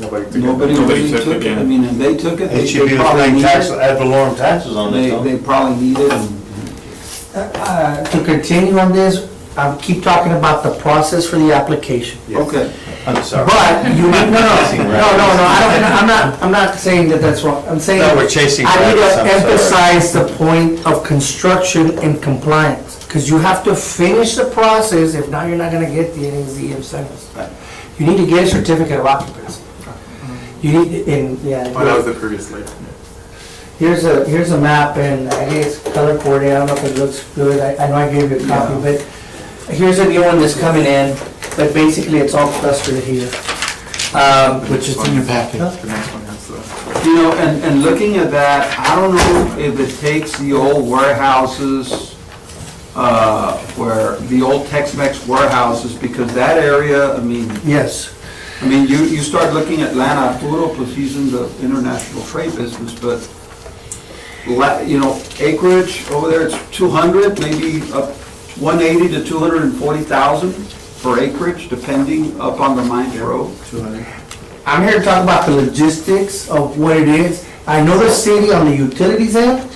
C: nobody really took it.
G: yeah.
C: I mean, and they took it,
F: It should be
C: they probably
F: paying
C: need
F: tax,
C: it.
F: ad valorem taxes on it,
C: They
F: though.
C: probably need it, and
E: To continue on this, keep talking about the process for the application.
C: okay.
F: I'm sorry.
E: But you need, no, I'm not saying that that's wrong. I'm saying
F: No, we're chasing
E: I need
F: rabbits,
E: to
F: I'm sorry.
E: emphasize the point of construction and compliance, because you have to finish the process, if not, you're not gonna get the NEZ incentives. You need to get a certificate of occupancy. You need,
G: that was the previous slide.
E: Here's a map, and I guess color coordinated, I don't know if it looks good, I know I gave you a copy, but here's a new one that's coming in, but basically it's all clustered here, which is
H: in your packet.
G: The next one has the.
C: And looking at that, I don't know if it takes the old warehouses where the old Tex-Mex warehouses, because that area,
E: Yes.
C: you start looking at Lana Arturo, because he's in the international trade business, but, acreage over there, it's 200, maybe 180 to 240,000 for acreage, depending up on the Mines Road.
A: 200.
E: I'm here to talk about the logistics of what it is. I know the city on the utilities end,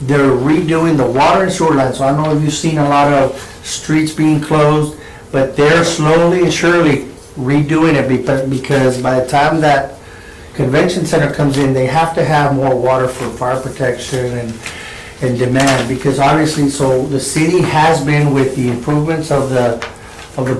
E: they're redoing the water and sewer line, so I don't know if you've seen a lot of streets being closed, but they're slowly and surely redoing it because by the time that convention center comes in, they have to have more water for fire protection and demand, because obviously, so the city has been with the improvements of the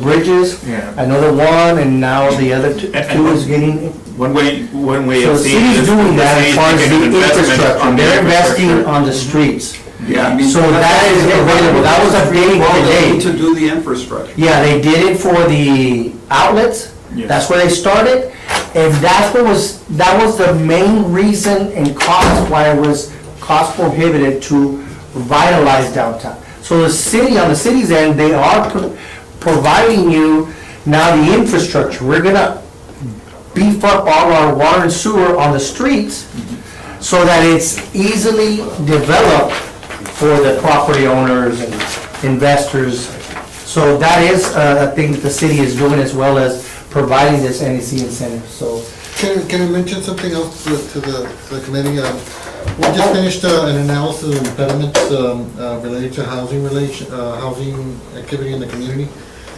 E: bridges.
G: Yeah.
E: I know the one, and now the other two is getting.
G: When we
E: So
G: have
E: the
G: seen
E: city's
G: this,
E: doing that
G: the
E: as far as
G: city's
E: the
G: making an investment
E: infrastructure,
G: on the
E: they're investing
G: infrastructure.
E: on the streets.
C: Yeah,
E: So that is available, that was updating
C: Well, they need
E: today.
C: to do the infrastructure.
E: Yeah, they did it for the outlets,
G: Yes.
E: that's where they started, and that was the main reason and cost, why it was cost prohibited to revitalize downtown. So the city, on the city's end, they are providing you now the infrastructure. We're gonna beef up all our water and sewer on the streets so that it's easily developed for the property owners and investors. So that is a thing that the city is doing, as well as providing this NEC incentive, so.
B: Can I mention something else to the committee? We just finished an analysis of impediments related to housing activity in the community.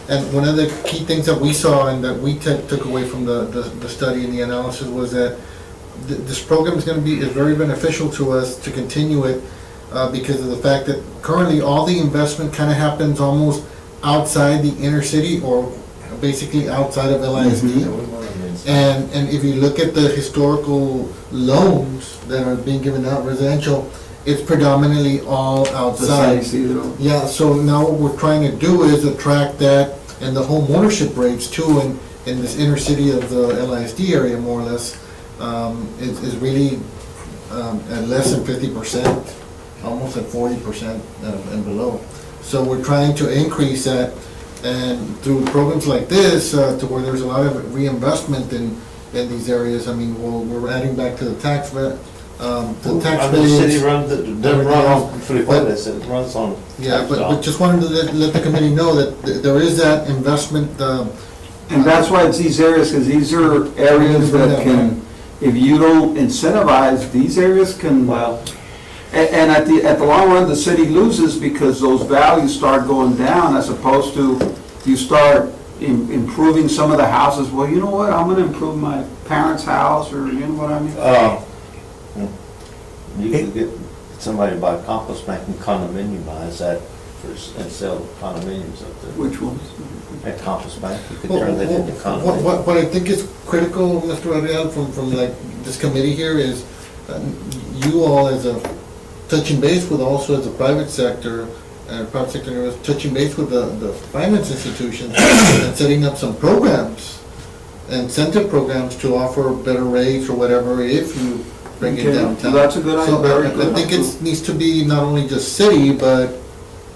B: And one of the key things that we saw and that we took away from the study and the analysis was that this program is very beneficial to us to continue it because of the fact that currently all the investment kind of happens almost outside the inner city, or basically outside of LISD. And if you look at the historical loans that are being given out residential, it's predominantly all outside. Yeah, so now what we're trying to do is attract that, and the home ownership rates too in this inner city of the LISD area, more or less, is really at less than 50%, almost at 40% and below. So we're trying to increase that, and through programs like this, to where there's a lot of reinvestment in these areas. I mean, we're adding back to the tax base.
F: The city doesn't run on frijoles, it runs on.
B: Yeah, but just wanted to let the committee know that there is that investment.
C: And that's why it's these areas, because these are areas that can, if you don't incentivize, these areas can, and at the long run, the city loses because those values start going down, as opposed to you start improving some of the houses. Well, you know what, I'm gonna improve my parents' house, or you know what I mean?
F: You could get somebody to buy a compost bank and condominiumize that and sell condominiums up there.
C: Which ones?
F: At compost bank, you could turn that into condominiums.
B: What I think is critical, Mr. Ariel, from like this committee here is you all as a touching base with, also as a private sector, private sector touching base with the finance institutions and setting up some programs, incentive programs to offer better rates or whatever if you bring it downtown.
C: That's a good idea.
B: So I think it needs to be not only just city, but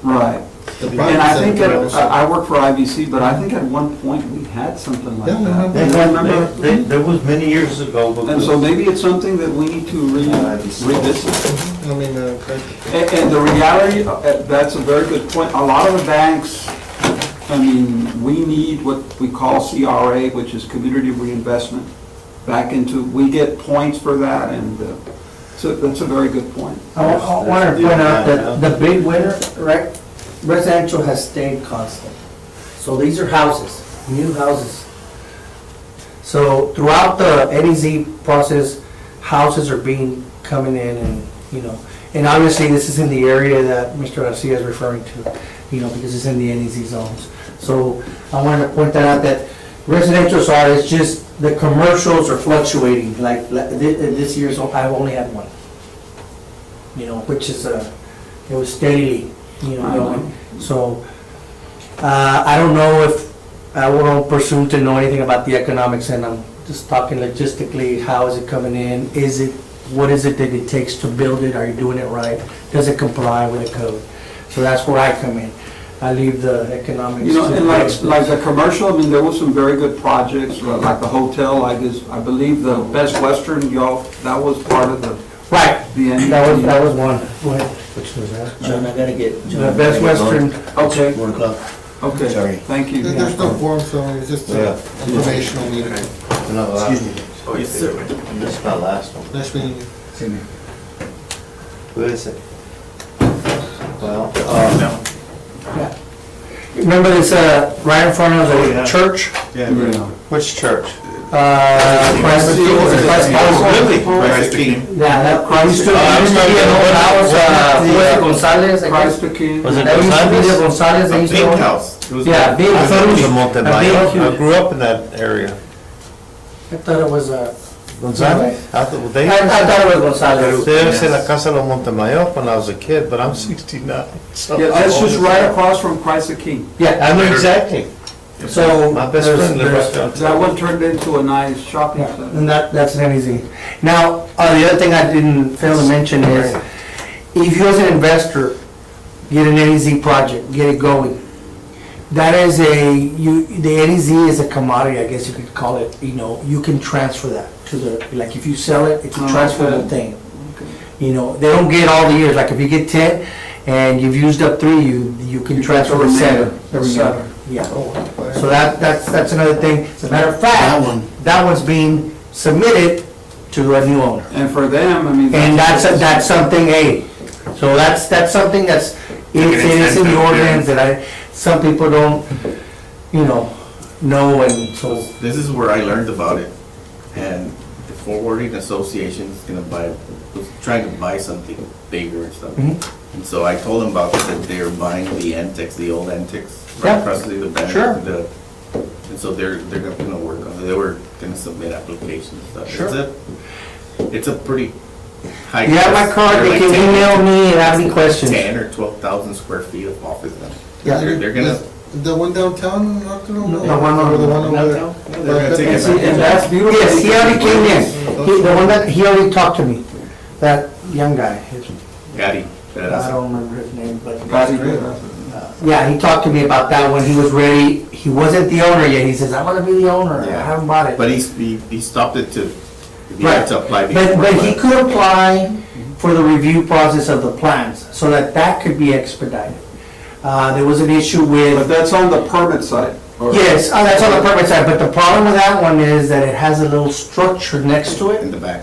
C: Right.
B: the
C: And
B: private
C: I think,
B: sector also.
C: I work for IBC, but I think at one point we had something like
B: Yeah, I
C: that.
B: remember.
F: There was many years ago.
C: And so maybe it's something that we need to revisit.
B: I mean,
C: And the reality, that's a very good point. A lot of the banks, I mean, we need what we call CRA, which is Community Reinvestment, back into, we get points for that, and so that's a very good point.
E: I want to point out that the big winner, right, residential has stayed constant. So these are houses, new houses. So throughout the NEZ process, houses are coming in and, and obviously this is in the area that Mr. Garcia is referring to, because it's in the NEZ zones. So I wanted to point that out, that residential side is just, the commercials are fluctuating, like this year's, I've only had one. Which is, it was steadily, going. So, I don't know if, I won't presume to know anything about the economics, and I'm just talking logistically, how is it coming in? What is it that it takes to build it? Are you doing it right? Does it comply with the code? So that's where I come in. I leave the economics.
C: You know,
E: to
C: and
E: the-
C: like the commercial, I mean, there were some very good projects, like the hotel, I believe the Best Western, y'all, that was part of the,
E: Right,
C: the.
E: that was one. Go ahead. Which was that?
D: John, I gotta get.
E: The Best Western.
C: Okay,
D: 1 o'clock.
C: okay,
D: Sorry.
C: thank you.
B: There's no forum, so it's just
F: Yeah.
B: an informational meeting.
D: Excuse me.
A: Oh, yes, sir.
F: This is my last one.
B: Nice meeting you.
F: Who is it? Well,
E: Remember this, right in front of the church?
A: Yeah.
F: which church?
E: Christ the King, Christ the King.
F: Really?
A: Christ the King.
E: Yeah, that used to,
F: I
E: used to be an old
F: remember
E: house,
F: what-
E: Gonzalez, I guess.
C: Christ the King.
F: Was it
E: That used to be the
F: Gonzalez?
E: Gonzalez, they
A: A
E: used to
A: big
E: own.
A: house. It was
E: Yeah,
A: like-
E: big.
F: I thought it was a
E: A
F: Montemayor.
E: big-
F: I grew up in that area.
E: I thought it was,
F: Gonzalez? I thought they.
E: I thought it was Gonzalez.
F: Debe ser la Casa de los Montemayor when I was a kid, but I'm 69. so-
C: Yeah, that's just right across from Christ the King.
E: Yeah,
F: I know exactly.
E: so.
F: My best
E: there's-
F: friend lived
E: there's-
F: right
C: That one turned into a nice shopping
E: Yeah,
C: center.
E: and that's an easy. Now, the other thing I didn't fail to mention is, if you as an investor get an NEZ project, get it going, that is the NEZ is a commodity, I guess you could call it, you can transfer that to like if you sell it, it's a
C: Oh,
E: transferable
C: okay.
E: thing. They don't get all the years, like if you get 10 and you've used up 3, you can transfer
C: the
E: the 7
C: remainder.
E: every year. Yeah. So that's another thing. As a matter of fact, that one's being submitted to a new owner.
C: And for them, I mean.
E: And that's something, so that's something that's, it is in the ordinance that some people don't, know, and so.
A: This is where I learned about it. And the forwarding association is gonna was trying to buy something bigger and stuff.
E: Mhm.
A: And so I told them about it, that they're buying the antiques, the old antiques,
E: Yeah.
A: right across the bank.
E: Sure.
A: And so they're gonna work on it. They were gonna submit applications and stuff.
E: Sure.
A: It's a pretty high.
E: You have my card,
A: They're
E: they
A: like
E: can
A: 10
E: email me and have any questions.
A: 10 or 12,000 square feet of office now.
E: Yeah.
A: They're gonna.
B: The one downtown, not the one
E: The one
B: or the one over there?
A: Downtown? Yeah, they're gonna take
C: And
A: it
C: see,
A: back.
C: and that's beautiful.
E: Yes, he already came in. The one that, he already talked to me, that young guy.
A: Gotti.
E: I don't remember his name, but.
C: That's great.
E: Yeah, he talked to me about that when he was ready. He wasn't the owner yet. He says, I want to be the owner. I
A: Yeah.
E: haven't bought it.
A: But he stopped it to, he had to apply before.
E: But he could apply for the review process of the plans, so that could be expedited. There was an issue
C: But
E: with,
C: that's on the permit side. or-
E: yes, that's on the permit side, but the problem with that one is that it has a little structure next to it,
A: In the back.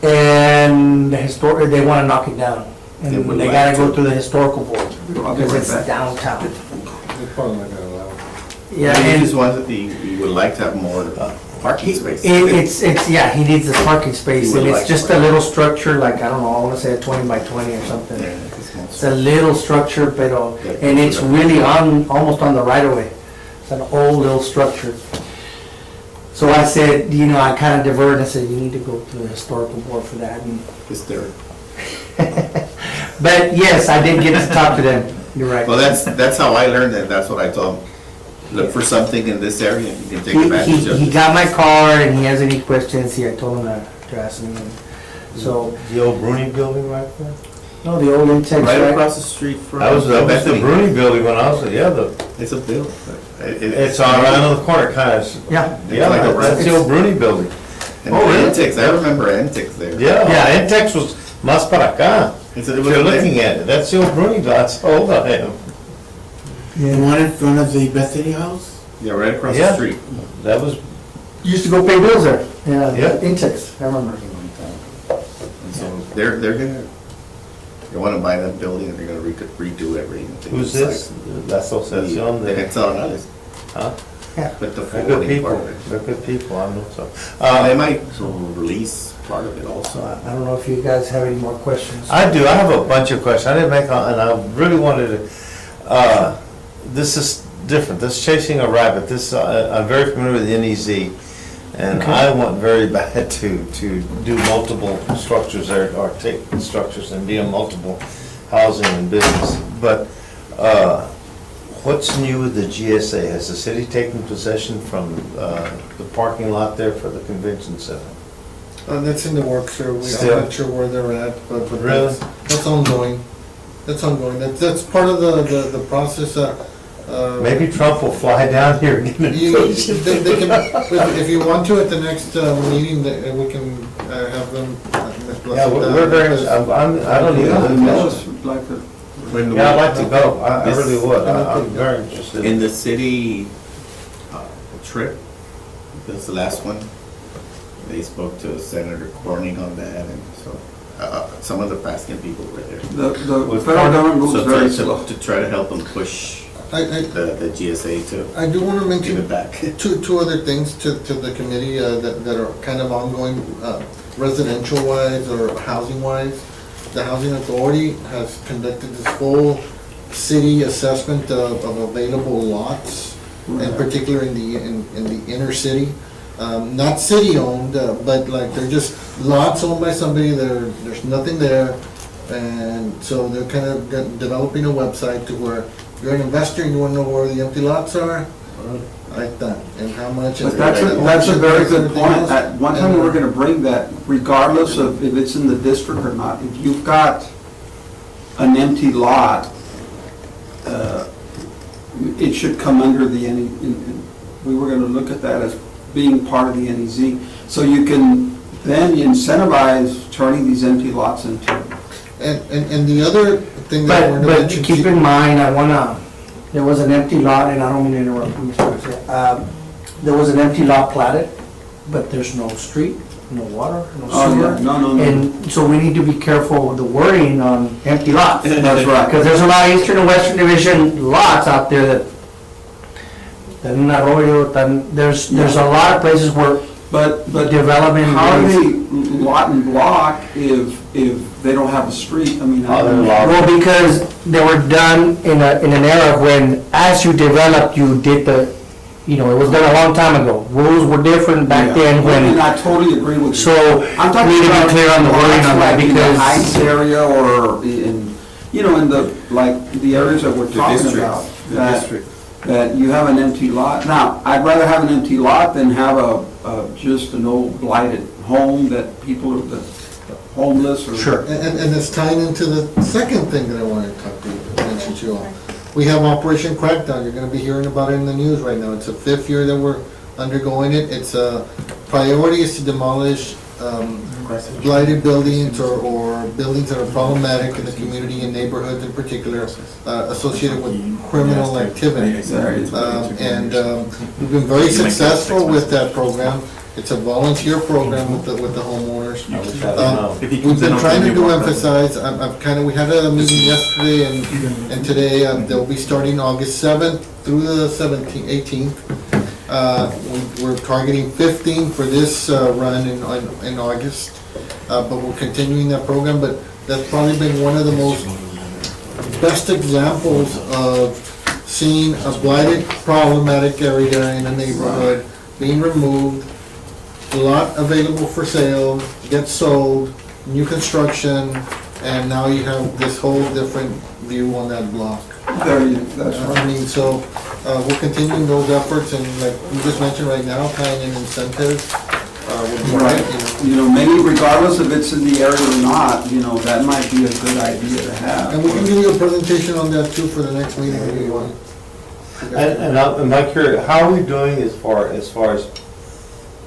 E: and they want to knock it down.
A: They
E: And
A: would
E: they
A: like
E: gotta go
A: to.
E: through the historical board,
C: I'll be
E: because
C: right
E: it's
C: back.
E: downtown.
B: They're probably not gonna allow it.
E: Yeah,
A: He
E: and
A: just wanted, he would like to have more parking space.
E: yeah, he needs this parking space,
A: He would
E: and it's
A: like
E: just a
A: parking.
E: little structure, like, I don't know, I wanna say a 20 by 20 or something.
A: Yeah, it's small.
E: It's a little structure, and it's really almost on the right of way. It's an old little structure. So I said, I kind of diverted, I said, you need to go to the historical board for that.
A: It's there.
E: But yes, I did get to talk to them, you're right.
A: Well, that's how I learned it, that's what I told him. Look for something in this area, you can take
E: He
A: advantage of
E: he
A: it.
E: got my card, and he has any questions, I told him to ask me. So,
F: The old Bruni building right there?
E: no, the old Intex,
A: Right
E: right?
A: across the street from.
F: That was the
A: Bethany.
F: Bruni building when I was,
A: It's a bill.
F: it's on right on the corner, kind of.
E: Yeah.
F: Yeah,
A: like a
F: that's the old Bruni building.
A: And
F: Oh, really?
A: antiques, I remember antiques there.
F: Yeah,
E: Yeah.
F: Intex was más para acá.
A: It
F: If
A: was
F: you're
A: there.
F: looking at it, that's the old Bruni, that's how old I am.
H: The one in front of the Bethany House?
A: Yeah, right across the
F: Yeah.
A: street.
F: That was,
E: Used to go pay bills there,
F: Yeah.
E: Intex, I remember.
A: And so they're gonna, they wanna buy that building and they're gonna redo everything.
F: who's this? La Asociación
A: They
F: de,
A: can tell others,
F: huh?
E: Yeah.
A: but the
F: They're good
A: forwarding
F: people,
A: part of it.
F: they're good people, I know so.
A: They might release part of it
E: So
A: also.
E: I don't know if you guys have any more questions.
F: I do, I have a bunch of questions, I didn't make, and I really wanted to, this is different, this is chasing a rabbit, this, I'm very familiar with NEZ, and
E: Okay.
F: I want very bad to do multiple structures there, or take structures and be in multiple housing and business, but, what's new with the GSA? Has the city taken possession from, the parking lot there for the convention center?
B: That's in the works, sir. I'm
F: Still?
B: not sure where they're at, but
F: Really?
B: that's ongoing. That's ongoing, that's part of the process,
F: Maybe Trump will fly down here and get
B: You,
F: it.
B: they can, if you want to, at the next meeting, we can have them.
F: Yeah, we're very, I don't
C: Yeah,
F: even
C: I
F: live
C: just like to.
A: When
F: Yeah, I'd
A: we-
F: like to go, I
A: This-
F: really would, I'm very interested.
A: In the city trip, that's the last one, they spoke to Senator Corning on that, and so, some of the Pascan people were there.
C: The federal government moves
A: So
C: very
A: to-
C: slow.
A: To try to help them push the GSA to
B: I do want to
A: give
B: mention
A: it back.
B: two other things to the committee that are kind of ongoing, residential wise or housing wise. The Housing Authority has conducted this full city assessment of available lots, in particular in the inner city. Not city-owned, but like they're just lots owned by somebody, there's nothing there. And so they're kind of developing a website to where you're an investor and you want to know where the empty lots are, like that, and how much.
C: But that's a very good point. At one time, we were gonna bring that, regardless of if it's in the district or not, if you've got an empty lot, it should come under the we were gonna look at that as being part of the NEZ. So you can then incentivize turning these empty lots into.
B: And the other thing that I wanted to
E: But
B: mention.
E: keep in mind, there was an empty lot, and I don't mean to interrupt, Mr. Garcia. There was an empty lot platted, but there's no street, no water, no
C: Oh,
E: sewer.
C: yeah, no.
E: And so we need to be careful with the wording on empty lots.
C: That's right.
E: Because there's a lot of Eastern and Western Division lots out there that in Arroyo, there's a lot of places where
C: But
E: development.
C: how are
E: is-
C: they lot and block if they don't have a street? I mean,
E: Well, because they were done in an era when, as you developed, you did it was done a long time ago. Rules were different back then
C: And
E: when,
C: I totally agree with you.
E: so,
C: I'm
E: we
C: talking
E: need to
C: about
E: be clear on the wording on that
C: lots like in the Heights
E: because,
C: area or in the, like, the areas that we're
A: The
C: talking
A: district,
C: about.
A: the
C: that-
A: district.
C: That you have an empty lot. Now, I'd rather have an empty lot than have just an old blighted home that people are homeless or.
E: sure.
B: And it's tying into the second thing that I wanted to talk to you, mention to you all. We have Operation Crackdown, you're gonna be hearing about it in the news right now. It's the 5th year that we're undergoing it. It's a priority is to demolish blighted buildings or buildings that are problematic in the community and neighborhoods in particular, associated with criminal activity. We've been very successful with that program. It's a volunteer program with the homeowners. We've been trying to emphasize, we had a meeting yesterday and today, they'll be starting August 7th through the 18th. We're targeting 15 for this run in August, but we're continuing that program, but that's probably been one of the best examples of seeing a blighted problematic area in a neighborhood being removed, lot available for sale, gets sold, new construction, and now you have this whole different view on that block.
C: That's right.
B: I mean, so, we're continuing those efforts, and like you just mentioned right now, tying in incentives, would be
C: Right.
B: right,
C: Maybe regardless if it's in the area or not, that might be a good idea to have.
B: And we can give you a presentation on that too for the next meeting if you want.
F: And I'm like curious, how are we doing as far as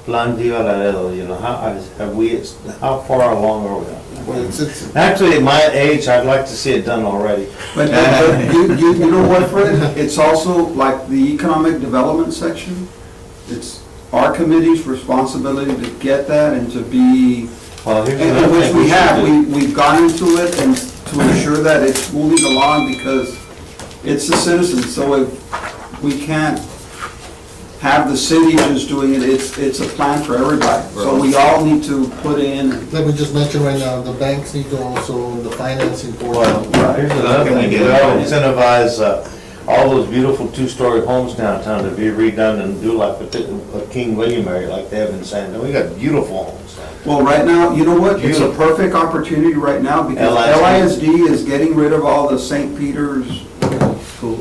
F: Plan Viva Laredo, how far along are we?
B: Well, it's-
F: Actually, at my age, I'd like to see it done already.
C: But you know what, Fred? It's also like the economic development section. It's our committee's responsibility to get that and to be,
F: Well, here's another
C: and which
F: thing
C: we
F: should
C: have,
F: do.
C: we've gone into it and to ensure that it's moving along because it's the citizens. So if we can't have the city just doing it, it's a plan for everybody. So we all need to put in.
B: Like we just mentioned right now, the banks need to also, the financing
F: Well,
B: portion.
F: here's another thing, we ought to incentivize all those beautiful two-story homes downtown to be redone and do like a King William area like they have in San Diego. We got beautiful homes.
C: Well, right now, you know what? It's a
F: Beautiful.
C: perfect opportunity right now because
F: LISD
C: LISD is getting rid of all the St. Peter's,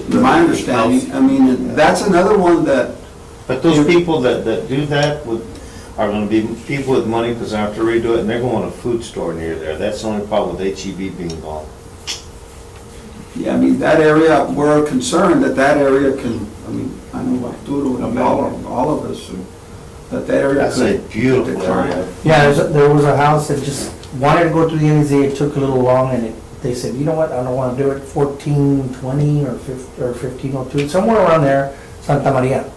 C: my understanding. I mean, that's another one that,
F: But those people that do that are gonna be people with money because they have to redo it and they're going to a food store near there. That's the only problem with HEB being gone.
C: Yeah, I mean, that area, we're concerned that that area can, I mean, I know Arturo and all of us, that area
F: That's a
C: could
F: beautiful
C: decline.
F: area.
E: Yeah, there was a house that just wanted to go to the NEZ, it took a little long, and they said, you know what, I don't wanna do it, 1420 or 1502, somewhere around there, Santa Maria.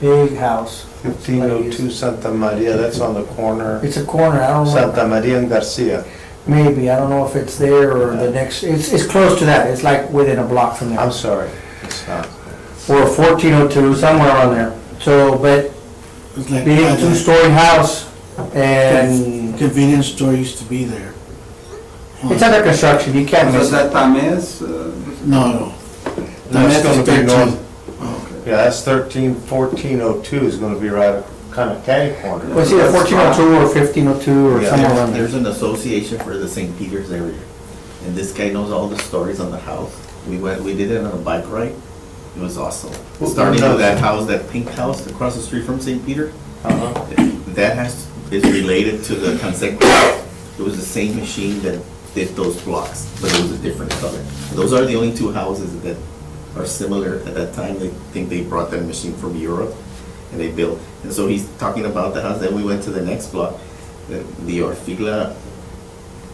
E: Big house.
F: 1502 Santa Maria, that's on the corner,
E: It's a corner, I don't know,
F: Santa Maria and Garcia.
E: maybe, I don't know if it's there or the next, it's close to that, it's like within a block from there.
F: I'm sorry, it's not.
E: Or 1402, somewhere around there. So, but
H: It's like
E: big
H: by the
E: two-story house, and
H: convenience store used to be there.
E: it's under construction, you can't miss
C: Is
E: it.
C: that Tamez?
H: No.
F: That's gonna be
H: 13.
F: north,
C: Okay.
F: yeah, that's 1402 is gonna be right, kind of catty corner.
E: Well, it's either 1402 or 1502 or
A: Yeah,
E: somewhere around there.
A: there's an association for the St. Peter's area, and this guy knows all the stories on the house. We did it on a bike ride, it was awesome.
F: Who
A: Starting
F: knows?
A: with that house, that pink house across the street from St. Peter,
F: Uh-huh.
A: that is related to the consecutive. It was the same machine that did those blocks, but it was a different color. Those are the only two houses that are similar at that time. They think they brought that machine from Europe and they built. And so he's talking about the house, then we went to the next block, the Orfila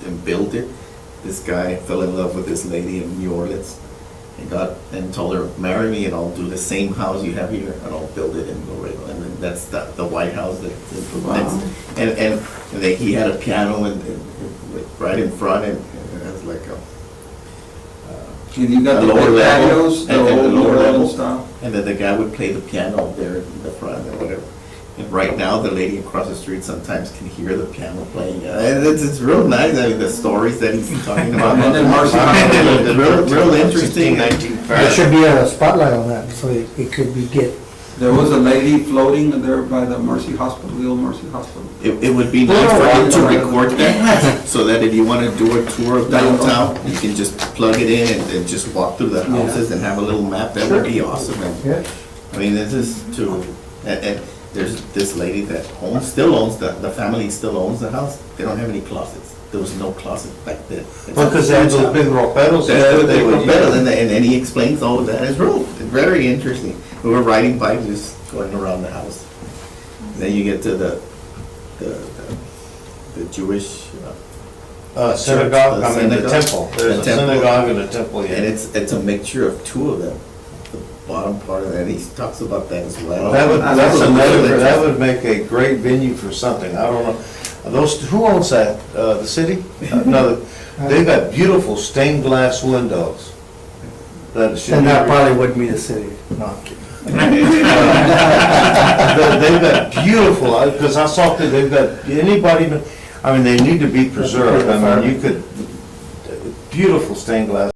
A: and built it. This guy fell in love with this lady in New Orleans and told her, marry me and I'll do the same house you have here and I'll build it in Laredo. And then that's the White House that's next. And he had a piano right in front and it was like
C: And you got
A: a
C: the
A: lower
C: big
A: level,
C: patios, the
A: and
C: old
A: a lower
C: New Orleans
A: level.
C: style.
A: And then the guy would play the piano there in the front or whatever. And right now, the lady across the street sometimes can hear the piano playing. And it's real nice, I mean, the stories that he's talking about.
C: And then Marcy-
A: Real interesting.
F: 19
E: There should be a spotlight on that, so it could be
C: There was a lady floating there by the Mercy Hospital, the old Mercy Hospital.
A: It would be nice for him to record that, so that if you want to do a tour of downtown, you can just plug it in and just walk through the houses and have a little map. That would be awesome. And,
E: Yeah.
A: I mean, this is and there's this lady that still owns, the family still owns the house. They don't have any closets. There was no closet back then.
F: Because they had those big roperos.
A: That's what they would
F: use.
A: use. And then he explains all of that. It's very interesting. We were riding bikes, just going around the house. Then you get to the Jewish,
F: Synagogue,
A: The
F: I mean, the
A: synagogue.
F: temple. There's
A: The
F: a
A: temple.
F: synagogue and a temple,
A: and
F: yeah.
A: it's a mixture of two of them. The bottom part of it, he talks about that as well.
F: That would make a great venue for something, I don't know. Who owns that? The city? No, they've got beautiful stained glass windows. That should
E: And
F: be-
E: that probably wouldn't be the city. No, I'm kidding.
F: They've got beautiful, because I saw that they've got, anybody, I mean, they need to be preserved. I mean, you could, beautiful stained glass